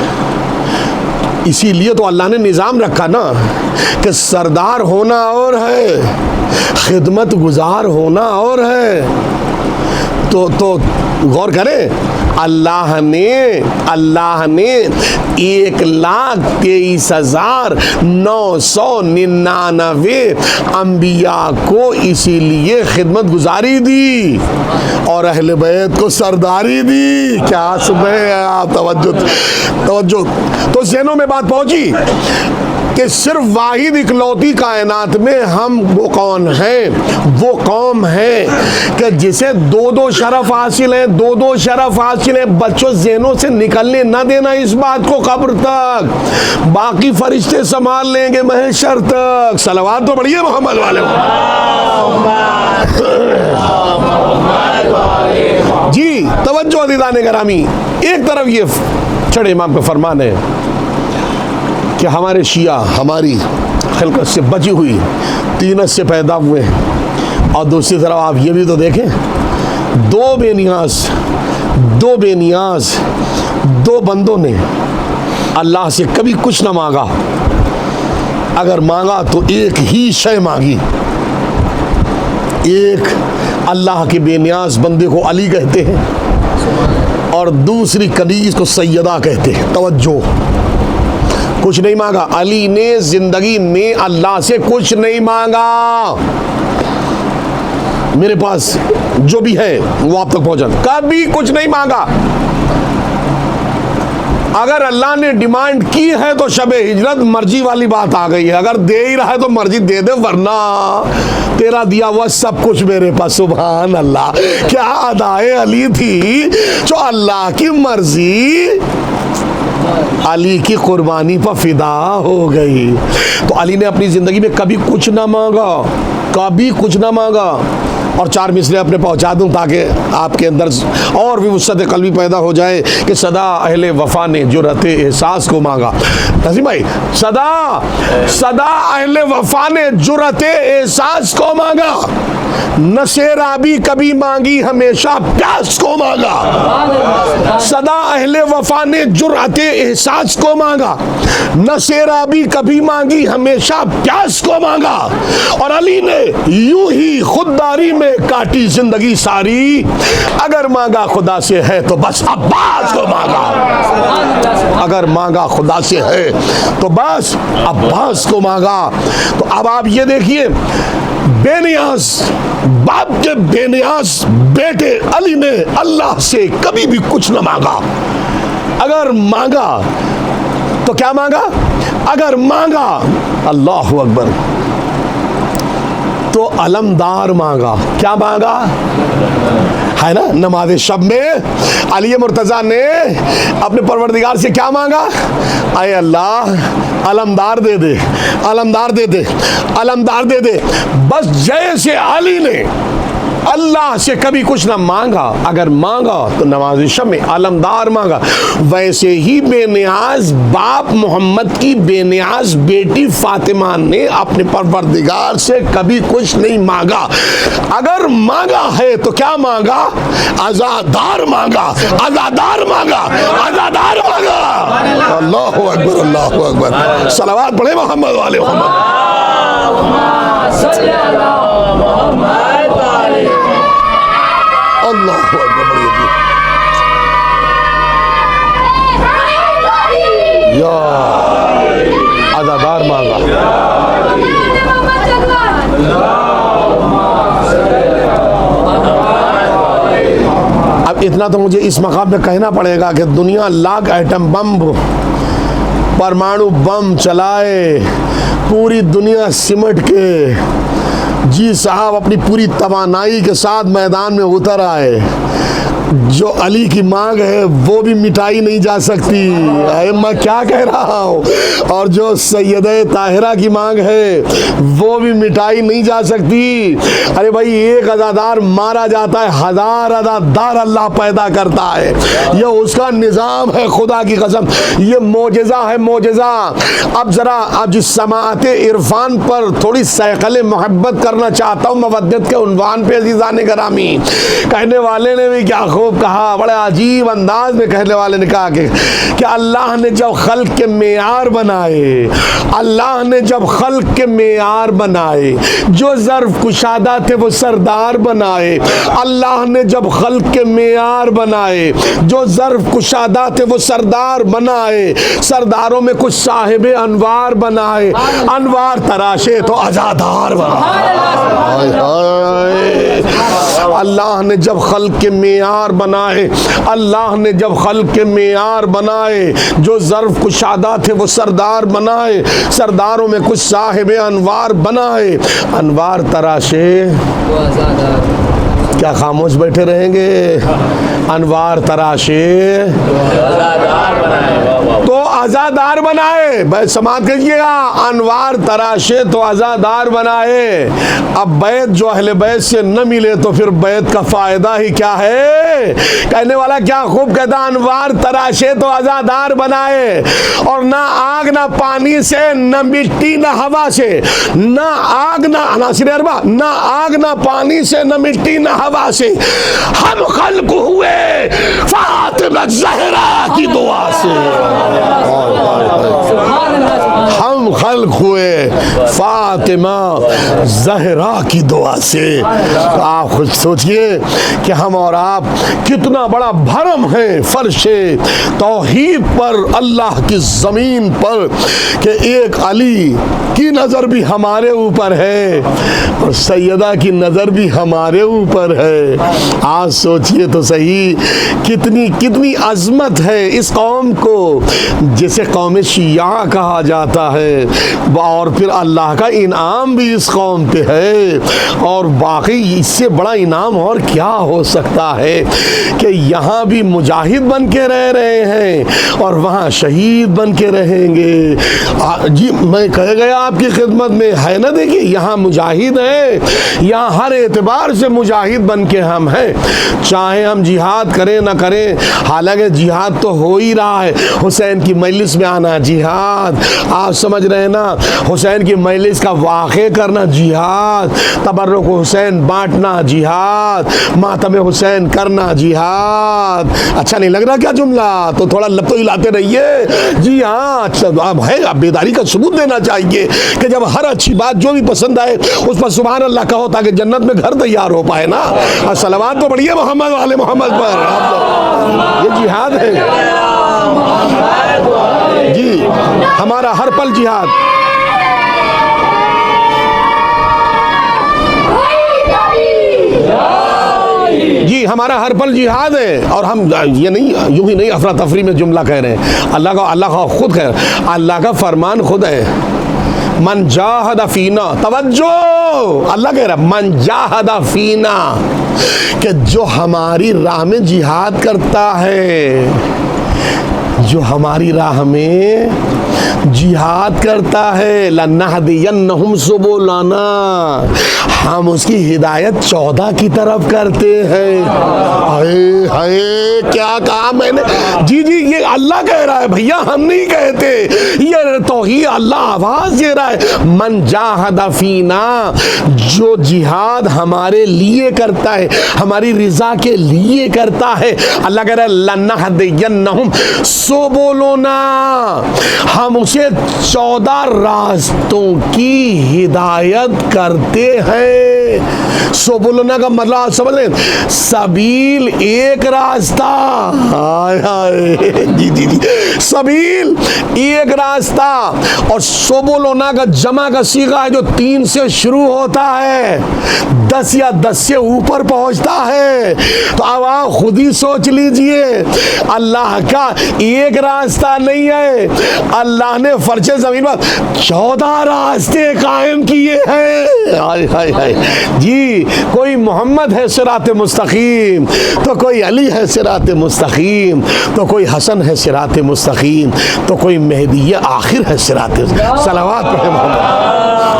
इसीलिए तो अल्लाह ने निज़ाम रखा ना कि सरदार होना और है, खिदमत गुजार होना और है। तो गौर करें, अल्लाह ने 1,23,999 अंबिया को इसीलिए खिदमत गुजारी दी और अहले बैत को सरदारी दी। क्या सुबह आप तवज्जो। तो ज़हनों में बात पहुंची कि सिर्फ वाहिद इकलौती कायनात में हम वो कौन हैं, वो कौम है कि जिसे दो शरफ हासिल है, दो शरफ हासिल है। बच्चों ज़हनों से निकलने न देना इस बात को कब्र तक, बाकी फरिश्ते संभाल लेंगे महशर तक। सलवात तो बढ़िया मोहम्मद वाले जी। तवज्जो दीदान गिरामी, एक तरफ ये छठे इमाम का फरमान है कि हमारे शिया हमारी खिलकत से बची हुई तीनत से पैदा हुए हैं, और दूसरी तरफ आप ये भी तो देखें, दो बेनियाज दो बंदों ने अल्लाह से कभी कुछ ना मांगा, अगर मांगा तो एक ही शय मांगी। एक अल्लाह के बेनियाज बंदे को अली कहते हैं, और दूसरी कनीज को सैयदा कहते हैं। तवज्जो, कुछ नहीं मांगा, अली ने जिंदगी में अल्लाह से कुछ नहीं मांगा। मेरे पास जो भी है वो आप तक पहुंचा, कभी कुछ नहीं मांगा। अगर अल्लाह ने डिमांड की है तो शबे हिजरत मर्जी वाली बात आ गई है, अगर दे ही रहा है तो मर्जी दे दे, वरना तेरा दिया हुआ सब कुछ मेरे पास। सुभान अल्लाह, क्या अदाए अली थी जो अल्लाह की मर्जी अली की कुर्बानी पर फिदा हो गई। तो अली ने अपनी जिंदगी में कभी कुछ ना मांगा, कभी कुछ ना मांगा। और चार मिसरे अपने पहुंचा दूं ताकि आपके अंदर और भी वुसअत क़ल्बी पैदा हो जाए कि सदा अहले वफा ने जुर्रते एहसास को मांगा। नसीम भाई, सदा अहले वफा ने जुर्रते एहसास को मांगा। नशेराबी कभी मांगी, हमेशा प्यास को मांगा। सदा अहले वफा ने जुर्रते एहसास को मांगा। न सेराबी कभी मांगी, हमेशा प्यास को मांगा। और अली ने यूं ही खुददारी में काटी जिंदगी सारी, अगर मांगा खुदा से है तो बस अब्बास को मांगा, अगर मांगा खुदा से है तो बस अब्बास को मांगा। तो अब आप ये देखिए, बेनियाज बाप के बेनियाज बेटे अली ने अल्लाह से कभी भी कुछ न मांगा। अगर मांगा तो क्या मांगा? अगर मांगा अल्लाह अकबर तो अलमदार मांगा। क्या मांगा है ना? नमाज शब में अली मुर्तजा ने अपने परवरदिगार से क्या मांगा? आए अल्लाह अलमदार दे दे, अलमदार दे दे, अलमदार दे दे। बस जैसे अली ने अल्लाह से कभी कुछ ना मांगा, अगर मांगा तो नमाज शब में अलमदार मांगा, वैसे ही बेनियाज बाप मोहम्मद की बेनियाज बेटी फातिमा ने अपने परवरदिगार से कभी कुछ नहीं मांगा। अगर मांगा है तो क्या मांगा? आजादार मांगा, आजादार मांगा, आजादार मांगा। अल्लाहु अकबर, अल्लाहु अकबर। सलावत पढ़े मोहम्मद वाले मोहम्मद। अल्लाहु अकबर। या आजादार मांगा। अब इतना तो मुझे इस मकाम पे कहना पड़ेगा कि दुनिया लाख एटम बम, परमाणु बम चलाए, पूरी दुनिया सिमट के जी साहब अपनी पूरी तवानाई के साथ मैदान में उतर आए, जो अली की मांग है वो भी मिटाई नहीं जा सकती। मैं क्या कह रहा हूँ? और जो सैयदे ताहिरा की मांग है वो भी मिटाई नहीं जा सकती। अरे भाई, एक अज़ादार मारा जाता है, हजार अज़ादार अल्लाह पैदा करता है। ये उसका निज़ाम है, खुदा की कसम, ये मोजज़ा है, मोजज़ा। अब ज़रा अब जिस समाअत इरफान पर थोड़ी सैक़ल मोहब्बत करना चाहता हूँ मवद्दत के उन्वान पे अज़ीज़ान गिरामी। कहने वाले ने भी क्या खूब कहा, बड़े अजीब अंदाज में कहने वाले ने कहा कि अल्लाह ने जब खल्क के मेयार बनाए, अल्लाह ने जब खल्क के मेयार बनाए, जो ज़र्फ़ कुशादा थे वो सरदार बनाए। अल्लाह ने जब खल्क के मेयार बनाए, जो ज़र्फ़ कुशादा थे वो सरदार बनाए। सरदारों में कुछ साहिबे अनवार बनाए, अनवार तराशे तो आज़ादार बनाए। अल्लाह ने जब खल्क के मेयार बनाए, अल्लाह ने जब खल्क के मेयार बनाए, जो ज़र्फ़ कुशादा थे वो सरदार बनाए। सरदारों में कुछ साहिब अनवार बनाए, अनवार तराशे क्या खामोश बैठे रहेंगे? अनवार तराशे तो आज़ादार बनाए। भाई समाप्त कीजिएगा, अनवार तराशे तो आज़ादार बनाए। अब बैत जो अहले बैत से न मिले तो फिर बैत का फ़ायदा ही क्या है? कहने वाला क्या खूब कहता, अनवार तराशे तो आज़ादार बनाए। और ना आग ना पानी से, न मिट्टी ना हवा से, ना आग ना अनासिर अरबा, ना आग ना पानी से, न मिट्टी ना हवा से, हम खल्क हुए फातिमा ज़हरा की दुआ से। हम खल्क हुए फातिमा ज़हरा की दुआ से। आप खुद सोचिए कि हम और आप कितना बड़ा भरम है फर्शे तौहीद पर, अल्लाह की ज़मीन पर, कि एक अली की नज़र भी हमारे ऊपर है और सैयदा की नज़र भी हमारे ऊपर है। आज सोचिए तो सही, कितनी कितनी अज़मत है इस कौम को जिसे कौम शिया कहा जाता है। और फिर अल्लाह का इनाम भी इस कौम पे है। और बाकी इससे बड़ा इनाम और क्या हो सकता है कि यहाँ भी मुजाहिद बन के रह रहे हैं और वहाँ शहीद बन के रहेंगे। जी मैं कह गया आपकी खिदमत में, है ना? देखिए यहाँ मुजाहिद है, यहाँ हर एतबार से मुजाहिद बन के हम हैं, चाहे हम जिहाद करें ना करें। हालांकि जिहाद तो हो ही रहा है। हुसैन हुसैन की मजलिस में आना जिहाद, आप समझ रहे हैं ना, हुसैन की मजलिस का वाक़े करना जिहाद, तबर्रुक हुसैन बांटना जिहाद, मातम हुसैन करना जिहाद। अच्छा नहीं लग रहा क्या जुमला? तो थोड़ा लब तो हिलाते रहिए। जी हाँ, अब है, अब बेदारी का सबूत देना चाहिए कि जब हर अच्छी बात जो भी पसंद आए उस पर सुभान अल्लाह कहो, ताकि जन्नत में घर तैयार हो पाए ना। और सलावत तो बढ़िया मोहम्मद वाले मोहम्मद पर। ये जिहाद है जी, हमारा हर पल जिहाद। जी हमारा हर पल जिहाद है। और हम ये नहीं, यूं ही नहीं अफरा तफरी में जुमला कह रहे हैं। अल्लाह का खुद कह, अल्लाह का फरमान खुद है, मन जाहद फीना, तवज्जो, अल्लाह कह रहा मन जाहद फीना, कि जो हमारी राह में जिहाद करता है, जो हमारी राह में जिहाद करता है, लन्नहदियन्नहुम सुबुलना, हम उसकी हिदायत 14 की तरफ करते हैं। हाय हाय, क्या कहा मैंने? जी जी, ये अल्लाह कह रहा है भैया, हम नहीं कहते, ये तो ही अल्लाह आवाज दे रहा है। मन जाहद फीना, जो जिहाद हमारे लिए करता है, हमारी रिजा के लिए करता है, अल्लाह कह रहा है लन्नहदियन्नहुम सुबुलना, हम उसे 14 रास्तों की हिदायत करते हैं। सुबुलना का मतलब आप समझ लें, सबील एक रास्ता, हाय हाय, जी जी जी, सबील एक रास्ता, और सुबुलना का जमा का सीगा है जो 3 से शुरू होता है, 10 या 10 से ऊपर पहुंचता है। तो अब आप खुद ही सोच लीजिए, अल्लाह का एक रास्ता नहीं है, अल्लाह ने फर्शे जमीन पर 14 रास्ते कायम किए हैं। हाय हाय हाय जी, कोई मोहम्मद है सिराते मुस्तकीम, तो कोई अली है सिराते मुस्तकीम, तो कोई हसन है सिराते मुस्तकीम, तो कोई मेहदी आखिर है सिराते। सलावत पढ़े मोहम्मद।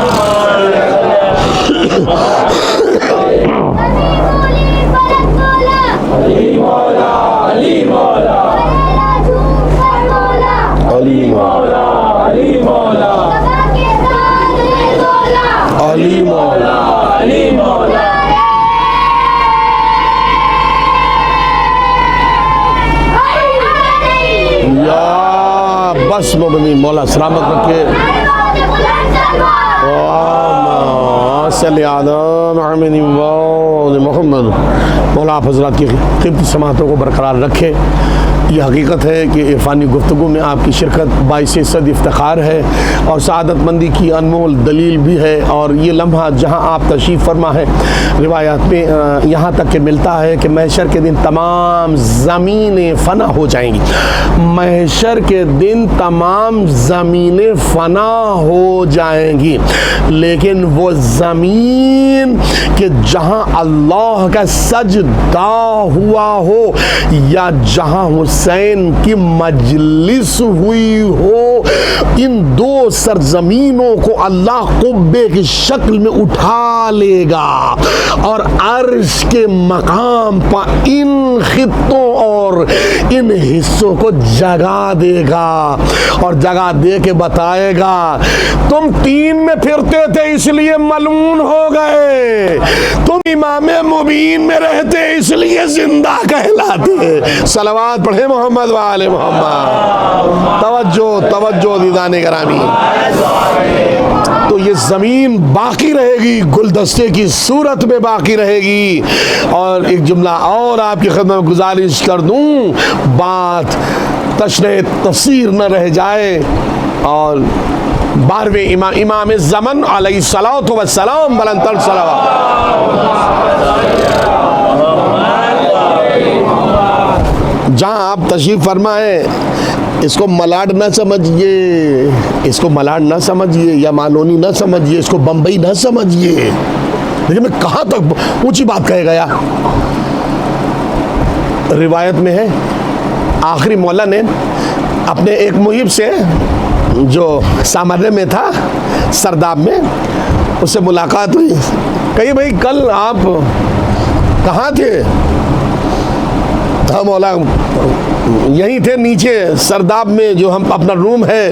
बस मबनी मौला सलामत रखे। मोहम्मद मौला आप हज़रात की क़ीमती समातों को बरकरार रखे। ये हकीकत है कि इरफानी गुफ्तगू में आपकी शिरकत बाइस सद इफ्तिखार है और सआदतमंदी की अनमोल दलील भी है। और ये लम्हा जहाँ आप तशरीफ़ फरमा है, रिवायात में यहाँ तक कि मिलता है कि महशर के दिन तमाम ज़मीनें फ़ना हो जाएंगी। महशर के दिन तमाम ज़मीनें फ़ना हो जाएंगी, लेकिन वो ज़मीन कि जहाँ अल्लाह का सजदा हुआ हो या जहाँ हुसैन की मजलिस हुई हो, इन 2 सरजमीनों को अल्लाह कुब्बे की शक्ल में उठा लेगा और अर्श के मकाम पर इन खित्तों और इन हिस्सों को जगा देगा और जगा दे के बताएगा, तुम 3 में फिरते थे इसलिए मलून हो गए, तुम इमामे मुबीन में रहते इसलिए जिंदा कहलाते। सलावत पढ़े मोहम्मद वाले मोहम्मद। तवज्जो तवज्जो दीदाने करामी। तो ये ज़मीन बाकी रहेगी, गुलदस्ते की सूरत में बाकी रहेगी। और एक जुमला और आपकी खिदमत में गुजारिश कर दूं, बात तशरीह तफसीर न रह जाए। और 12वें इमाम ज़मन अलैहिस्सलातु वस्सलाम बुलंद सलावत, जहाँ आप तशरीफ़ फरमाए, इसको मलाड ना समझिए, इसको मलाड ना समझिए या मालोनी ना समझिए, इसको बम्बई ना समझिए। लेकिन मैं कहाँ तक ऊंची बात कह गया। रिवायत में है आखिरी मौला ने अपने एक मुहिब से जो सामर्य में था, सरदाब में, उससे मुलाकात हुई। कही भाई कल आप कहाँ थे? हाँ मौला यहीं थे नीचे सरदाब में, जो हम अपना रूम है,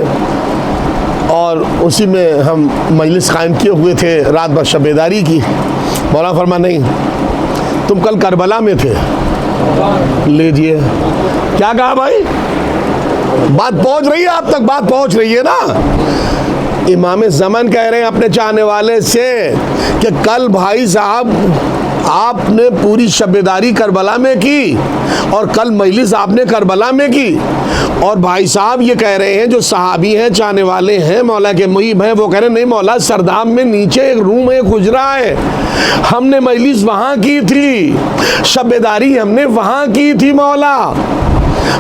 और उसी में हम मजलिस कायम किए हुए थे रात भर शबेदारी की। मौलाना फरमा नहीं, तुम कल करबला में थे, लीजिए। क्या कहा भाई? बात पहुंच रही है आप तक, बात पहुंच रही है ना। इमाम ज़मान कह रहे हैं अपने चाहने वाले से कि कल भाई साहब आपने पूरी शबेदारी करबला में की और कल मजलिस आपने करबला में की। और भाई साहब ये कह रहे हैं, जो सहाबी हैं, चाहने वाले हैं, मौला के मुहिब हैं, वो कह रहे हैं नहीं मौला, सरदाब में नीचे एक रूम है, गुजरा है, हमने मजलिस वहाँ की थी, शबेदारी हमने वहाँ की थी मौला।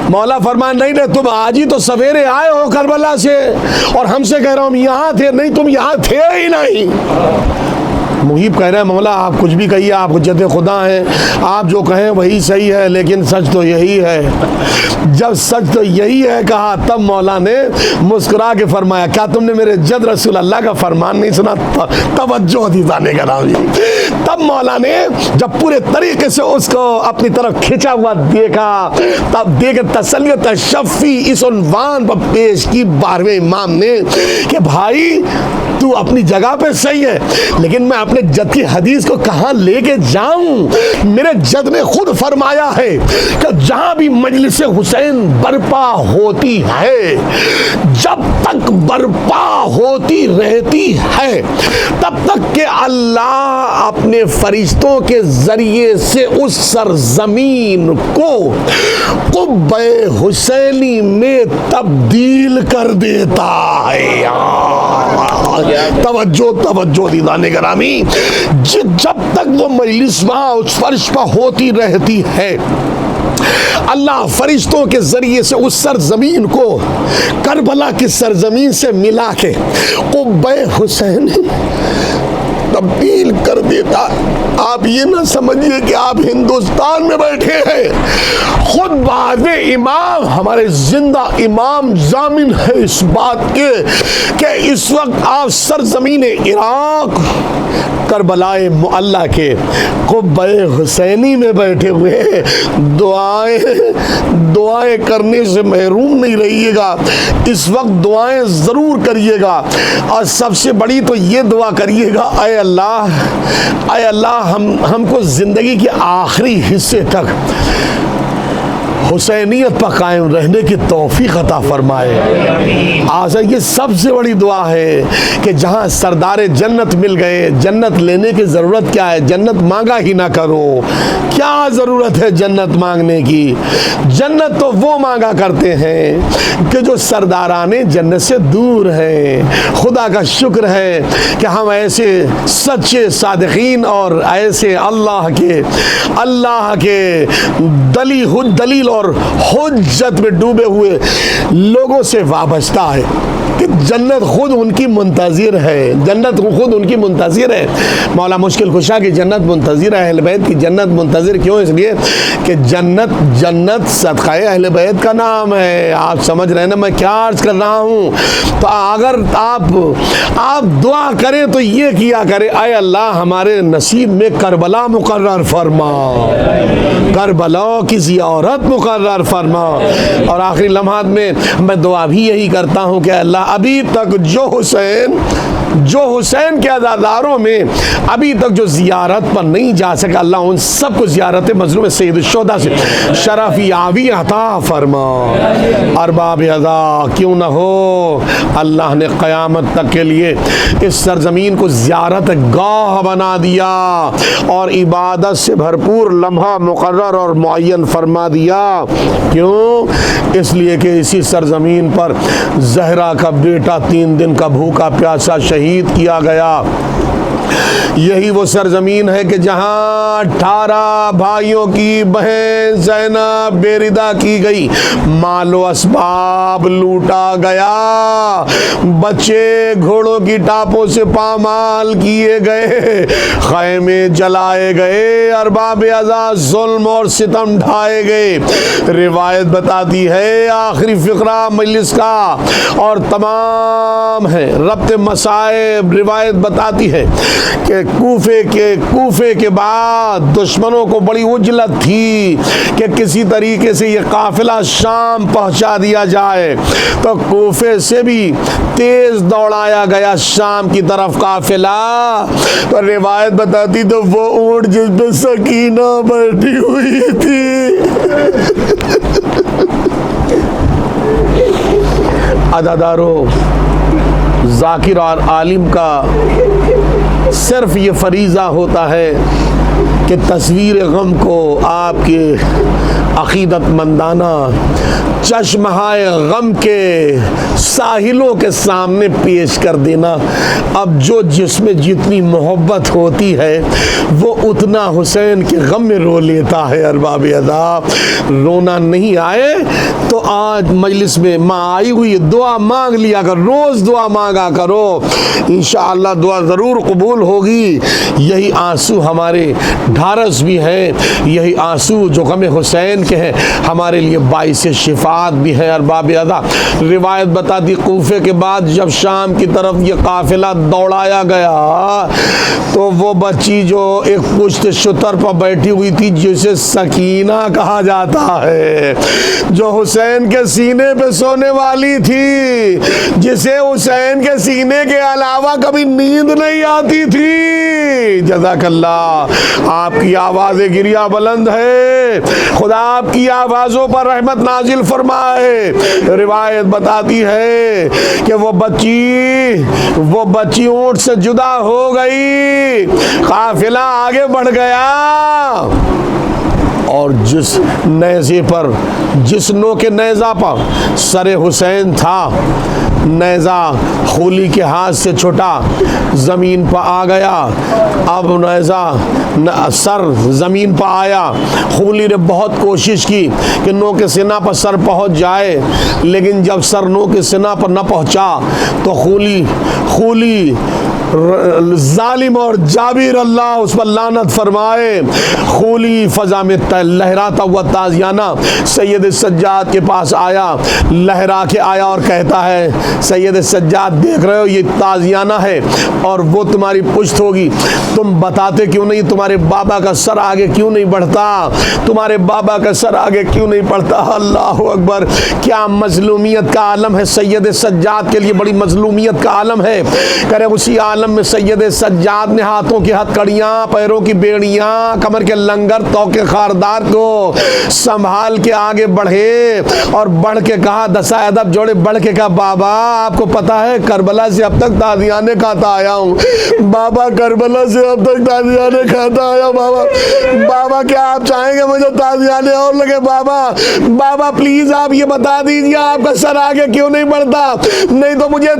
मौला फरमान नहीं नहीं, तुम आज ही तो सवेरे आए हो करबला से और हमसे कह रहा हूँ हम यहाँ थे। नहीं, तुम यहाँ थे ही नहीं। मुहिब कह रहे हैं मौला आप कुछ भी कहिए, आप हुज्जत खुदा हैं, आप जो कहें वही सही है, लेकिन सच तो यही है। जब सच तो यही है कहा, तब मौला ने मुस्कुरा के फरमाया, क्या तुमने मेरे जद रसूल अल्लाह का फरमान नहीं सुना? तवज्जो दीदाने का नाम जी। तब मौला ने जब पूरे तरीके से उसको अपनी तरफ खींचा हुआ देखा, तब देख तसल्ली तशफ़ी इस उन्वान पर पेश की 12वें इमाम ने कि भाई तू अपनी जगह पे सही है, लेकिन मैं अपने जद की हदीस को कहां लेके जाऊं? मेरे जद ने खुद फरमाया है कि जहां भी मजलिस हुसैन बर्पा होती है, जब तक बर्पा होती रहती है, तब तक के अल्लाह अपने फरिश्तों के जरिए से उस सरजमीन को कुब्बे हुसैनी में तब्दील कर देता है। तवज्जो तवज्जो दीदाने करामी, जब तक वो मजलिस वहाँ उस फर्श पर होती रहती है, अल्लाह फरिश्तों के जरिए से उस सरजमीन को करबला की सरजमीन से मिला के कुब्बे हुसैन तब्दील कर देता। आप ये ना समझिए कि आप हिंदुस्तान में बैठे हैं, खुद बाद में इमाम, हमारे जिंदा इमाम जामिन है इस बात के कि इस वक्त आप सरजमीन इराक करबलाए मुअल्ला के कुब्बे हुसैनी में बैठे हुए दुआएं करने से महरूम नहीं रहिएगा। इस वक्त दुआएं ज़रूर करिएगा, और सबसे बड़ी तो ये दुआ करिएगा, ऐ अल्लाह हमको ज़िंदगी के आखिरी हिस्से तक हुसैनियत पर कायम रहने की तौफीक अता फरमाए। आज ये सबसे बड़ी दुआ है कि जहाँ सरदार जन्नत मिल गए, जन्नत लेने की ज़रूरत क्या है? जन्नत मांगा ही ना करो। क्या ज़रूरत है जन्नत मांगने की? जन्नत तो वो मांगा करते हैं कि जो सरदाराने जन्नत से दूर हैं। खुदा का शुक्र है कि हम ऐसे सच्चे सादिकीन और ऐसे अल्लाह के दलील और हुज्जत में डूबे हुए लोगों से वाबस्ता है कि जन्नत खुद उनकी मुंतज़िर है। जन्नत खुद उनकी मुंतज़िर है। मौला मुश्किल कुशा की जन्नत मुंतज़िर है, अहले बैत की जन्नत मुंतज़िर क्यों? इसलिए कि जन्नत सदक़ाए अहले बैत का नाम है। आप समझ रहे हैं ना मैं क्या अर्ज़ कर रहा हूँ? तो अगर आप दुआ करें तो ये किया करें, ऐ अल्लाह हमारे नसीब में करबला मुकर्रर फरमा, करबला की ज़ियारत मुकर्रर फरमा। और आखिरी लम्हात में मैं दुआ भी यही करता हूँ कि अल्लाह अभी तक जो हुसैन के अज़ादारों में अभी तक जो ज़ियारत पर नहीं जा सका, अल्लाह उन सबको ज़ियारत मज़लूम सैयद शुहदा से शरफ़ यावी अता फरमा। अरबाब अज़ा क्यों न हो, अल्लाह ने क़यामत तक के लिए इस सरज़मीन को ज़ियारत गाह बना दिया और इबादत से भरपूर लम्हा मुकर्रर और मुअय्यन फरमा दिया। क्यों? इसलिए कि इसी सरज़मीन पर ज़हरा का बेटा 3 दिन का भूखा प्यासा शहीद किया गया। यही वो सरजमीन है कि जहाँ 18 भाइयों की बहन ज़ैनब बेरिदा की गई, मालो असबाब लूटा गया, बच्चे घोड़ों की टापों से पामाल किए गए, खैमे जलाए गए, अरबाब अज़ा जुल्म और सितम ढाए गए। रिवायत बताती है, आखिरी फ़िक्रा मजलिस का और तमाम है रब्त मसाइब, रिवायत बताती है कि कूफे के बाद दुश्मनों को बड़ी उजलत थी कि किसी तरीके से ये काफिला शाम पहुंचा दिया जाए, तो कूफे से भी तेज दौड़ाया गया शाम की तरफ काफिला। तो रिवायत बताती तो वो ऊंट जिस पे सकीना बैठी हुई थी, अदादारों, जाकिर और आलिम का सिर्फ ये फरीज़ा होता है कि तस्वीर गम को आपके अक़ीदतमंदाना चश्महाए गम के साहिलों के सामने पेश कर देना। अब जो जिसमें जितनी मोहब्बत होती है वो उतना हुसैन के गम में रो लेता है। अरबाब अदा, रोना नहीं आए तो आज मजलिस में माँ आई हुई, दुआ मांग लिया कर, रोज़ दुआ मांगा करो, इंशाअल्लाह दुआ ज़रूर कबूल होगी। यही आंसू हमारे ढारस भी हैं, यही आंसू जो गम हुसैन के हैं हमारे लिए बाइस शिफात भी है। अरबाब अदा, रिवायत बताती कूफे के बाद जब शाम की तरफ ये काफिला दौड़ाया गया तो वो बच्ची जो एक पुश्त शुतर पर बैठी हुई थी जिसे सकीना कहा जाता है, जो हुसैन के सीने पे सोने वाली थी, जिसे हुसैन के सीने के अलावा कभी नींद नहीं आती थी। जज़ाकल्लाह, आपकी आवाज़ गिरिया बुलंद है, खुदा आपकी आवाज़ों पर रहमत नाजिल फरमाए। रिवायत बताती है कि वो बच्ची ऊंट से जुदा हो गई, काफिला आगे बढ़ गया और जिस नेज़े पर, जिस नो के नेज़ा पर सरे हुसैन था, नेज़ा खूली के हाथ से छुटा, ज़मीन पर आ गया। अब नेज़ा सर ज़मीन पर आया, खूली ने बहुत कोशिश की कि नो के सीना पर सर पहुंच जाए, लेकिन जब सर नो के सीना पर न पहुंचा तो खूली जालिम और जाबिर, अल्लाह उस पर लानत फरमाए, खूली फ़ज़ा में लहराता हुआ ताज़ियाना सैयद सज्जाद के पास आया, लहरा के आया और कहता है, सैयद सज्जाद देख रहे हो ये ताज़ियाना है और वो तुम्हारी पुश्त होगी, तुम बताते क्यों नहीं, तुम्हारे बाबा का सर आगे क्यों नहीं बढ़ता, तुम्हारे बाबा का सर आगे क्यों नहीं बढ़ता। अल्लाह अकबर, क्या मजलूमियत का आलम है सैयद सज्जाद के लिए, बड़ी मजलूमियत का आलम है। करे उसी आलम में सैयद सज्जाद ने हाथों की हथकड़ियाँ, पैरों की बेड़ियाँ, कमर के लंगर, तौके खारदार को संभाल के आगे बढ़े और बढ़ के कहा, दसा अदब जोड़े, बढ़ के कहा, बाबा आपको पता है करबला से अब तक ताज़ियाने खाता आया हूँ, बाबा करबला से अब तक ताज़ियाने खाता आया, बाबा क्या आप चाहेंगे मुझे ताज़ियाने और लगे, बाबा प्लीज आप ये बता दीजिए आपका सर आगे क्यों नहीं बढ़ता, नहीं तो मुझे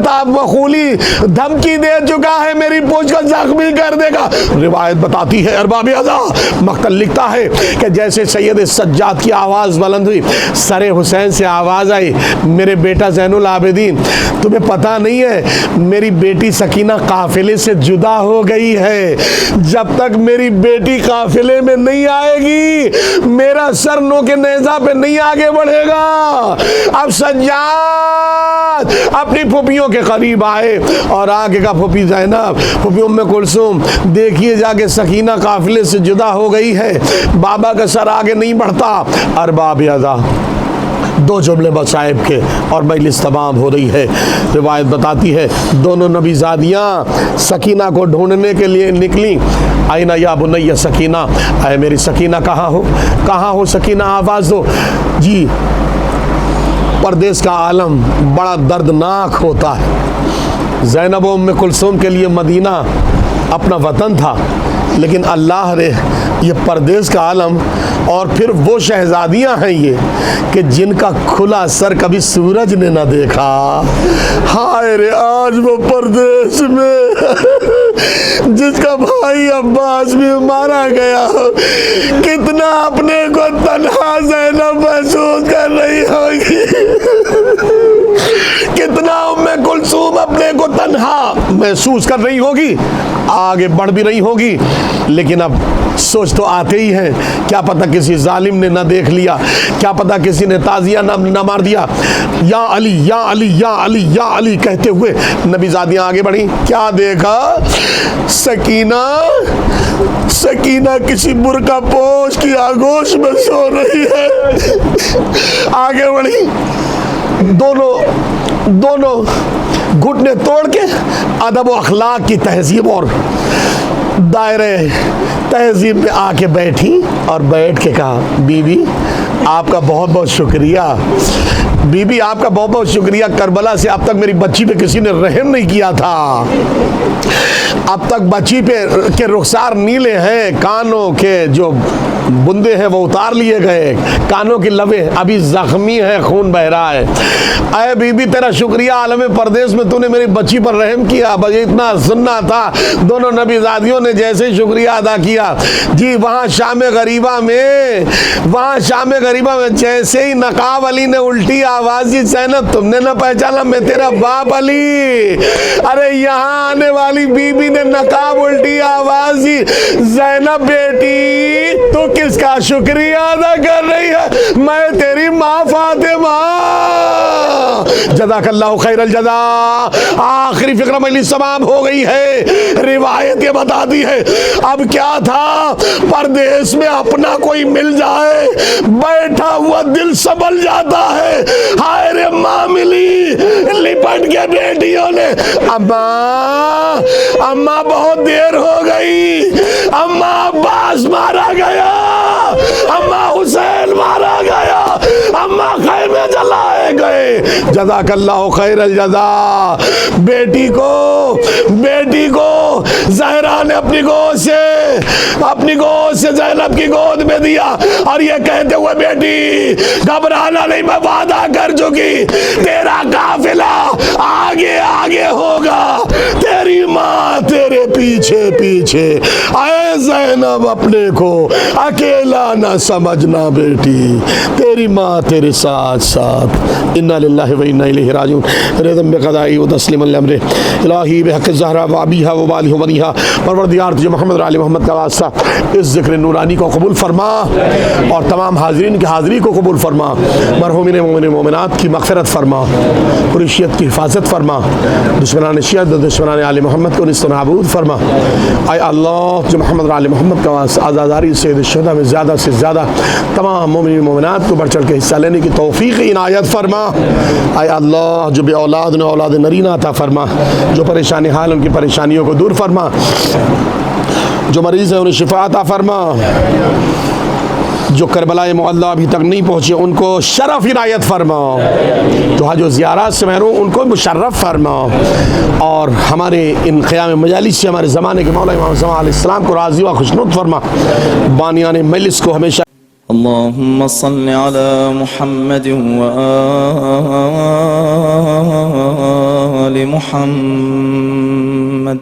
खूली धमकी दे चुका है मेरी पूंछ को जख्मी कर देगा। रिवायत बताती है, अरबाब अज़ा मक्तल लिखता है कि जैसे सैयद सज्जाद की आवाज़ बुलंद हुई, सरे हुसैन से आवाज़ आई, मेरे बेटा ज़ैनुल आबिदीन, तुम्हें पता नहीं है मेरी बेटी सकीना काफिले से जुदा हो गई है, जब तक मेरी बेटी काफिले में नहीं आएगी मेरा सर नो के नेज़ा पे नहीं आगे बढ़ेगा। अब सज्जाद अपनी फूफियों के करीब आए और आगे का फूफी ज़ैनब, फूफी उम्मे कुलसूम, देखिए जाके सकीना काफिले से जुदा हो गई है, बाबा का सर आगे नहीं बढ़ता। अरबाब अज़ा, दो जुमले बसाइब के और मजलिस तमाम हो रही है। रिवायत बताती है दोनों नबीज़ादियाँ सकीना को ढूंढने के लिए निकली। आइना या बुनैया सकीना, आए मेरी सकीना कहाँ हो सकीना, आवाज़ दो। जी, परदेश का आलम बड़ा दर्दनाक होता है। ज़ैनब उम्मे कुलसूम के लिए मदीना अपना वतन था, लेकिन अल्लाह ने ये परदेश का आलम और फिर वो शहजादियाँ हैं ये कि जिनका खुला सर कभी सूरज ने ना देखा। हाय रे, आज वो परदेश में जिसका भाई अब्बास भी मारा गया, कितना अपने को तन्हा ज़ैनब महसूस कर रही होगी, कितना उम्मे कुलसूम तुम अपने को तन्हा महसूस कर रही होगी, आगे बढ़ भी रही होगी, लेकिन अब सोच तो आते ही है, क्या पता किसी जालिम ने ना देख लिया, क्या पता किसी ने ताजिया ना मार दिया। या अली या अली या अली या अली कहते हुए नबीजादियाँ आगे बढ़ी। क्या देखा? सकीना किसी बुर्का पोश की आगोश में सो रही है। आगे बढ़ी, दोनों घुटने तोड़ के अदब व अखलाक की तहजीब और दायरे तहजीब में आके बैठी और बैठ के कहा, बीबी आपका बहुत बहुत शुक्रिया, बीबी आपका बहुत बहुत शुक्रिया। करबला से अब तक मेरी बच्ची पे किसी ने रहम नहीं किया था। अब तक बच्ची पे के रुखसार नीले हैं, कानों के जो बुंदे हैं वो उतार लिए गए, कानों की लबे अभी जख्मी है, खून बह रहा है। अरे बीबी तेरा शुक्रिया, आलम परदेश में तूने मेरी बच्ची पर रहम किया। बस इतना सुनना था। दोनों नबीजादियों ने जैसे शुक्रिया अदा किया जी, वहाँ शाम गरीबा में जैसे ही नकाब अली ने उल्टी आवाज दी, ज़ैनब तुमने ना पहचाना मैं तेरा बाप अली। अरे यहाँ आने वाली बीबी ने नकाब उल्टी आवाज दी, ज़ैनब बेटी तू किसका शुक्रिया अदा कर रही है? मैं तेरी माँ फातिमा। जज़ाकल्लाहु खैरल जज़ा। आखिरी फिक्र मजलिस तमाम हो गई है। रिवायत ये बताती है, अब क्या था, परदेश में अपना कोई मिल जाए बैठा हुआ दिल संभल जाता है। हाय रे माँ मिली, लिपट के बेटियों ने, अम्मा बहुत देर हो गई, अम्मा अब्बास मारा गया, अम्मा हुसैन मारा गया, अम्मा खैमे जलाए गए। जज़ाकल्लाहु खैरल जज़ा। बेटी को ज़हरा ने अपनी गोद से ज़ैनब की गोद में दिया और ये कहते हुए, बेटी घबराना नहीं, मैं वादा कर चुकी, तेरा काफिला आगे आगे होगा, तेरी माँ तेरे पीछे पीछे। आए ज़ैनब अपने को अकेला न समझना बेटी, तेरी माँ तेरे साथ साथ। इन्ना लिल्लाहि व इन्ना इलैहि राजिऊन। रिदम बिक़दाई व तस्लीमन लिअम्रिह इलाही बिहक़्क़ि ज़हरा व अबीहा व वालिहा व बनीहा। परवरदिगार तुझे मोहम्मद आले मोहम्मद का वास्ता इस ज़िक्र नूरानी को कबूल फरमा और तमाम हाज़रीन की हाज़री को कबूल फरमा। मरहूमिन मोमिन मोमिनात की मग़फ़िरत फरमा, कुरैशियत की हिफाजत फरमा, दुश्मनान शियत दुश्मनान आले मोहम्मद को निस्त नाबूद फरमा। आय अल्लाह जो मोहम्मद आले मोहम्मद का आज़ादारी सैयद शुहदा में ज़्यादा से ज़्यादा तमाम मोमिन मोमिनात को बढ़ चढ़ के हिस्सा लेने की तौफ़ीक़ इनायत फरमा। आय अल्लाह जो बे औलाद ने औलाद नरीना अता फरमा, जो परेशानी हाल उनकी परेशानियों को दूर फरमा, जो मरीज़ है उन्हें शिफा अता फरमा, जो करबला मुअल्ला अभी तक नहीं पहुँचे उनको शरफ इनायत फरमा, जो हज ज़ियारत से महरूम उनको मुशर्रफ फरमा, और हमारे इन क़याम मजालिस से हमारे ज़माने के मौला इमाम ज़मान अलैहिस्सलाम को राज़ी व खुशनुद फरमा। बानियाने मजलिस को हमेशा अल्लाहुम्मा सल्लि अला मुहम्मद व आलि मुहम्मद।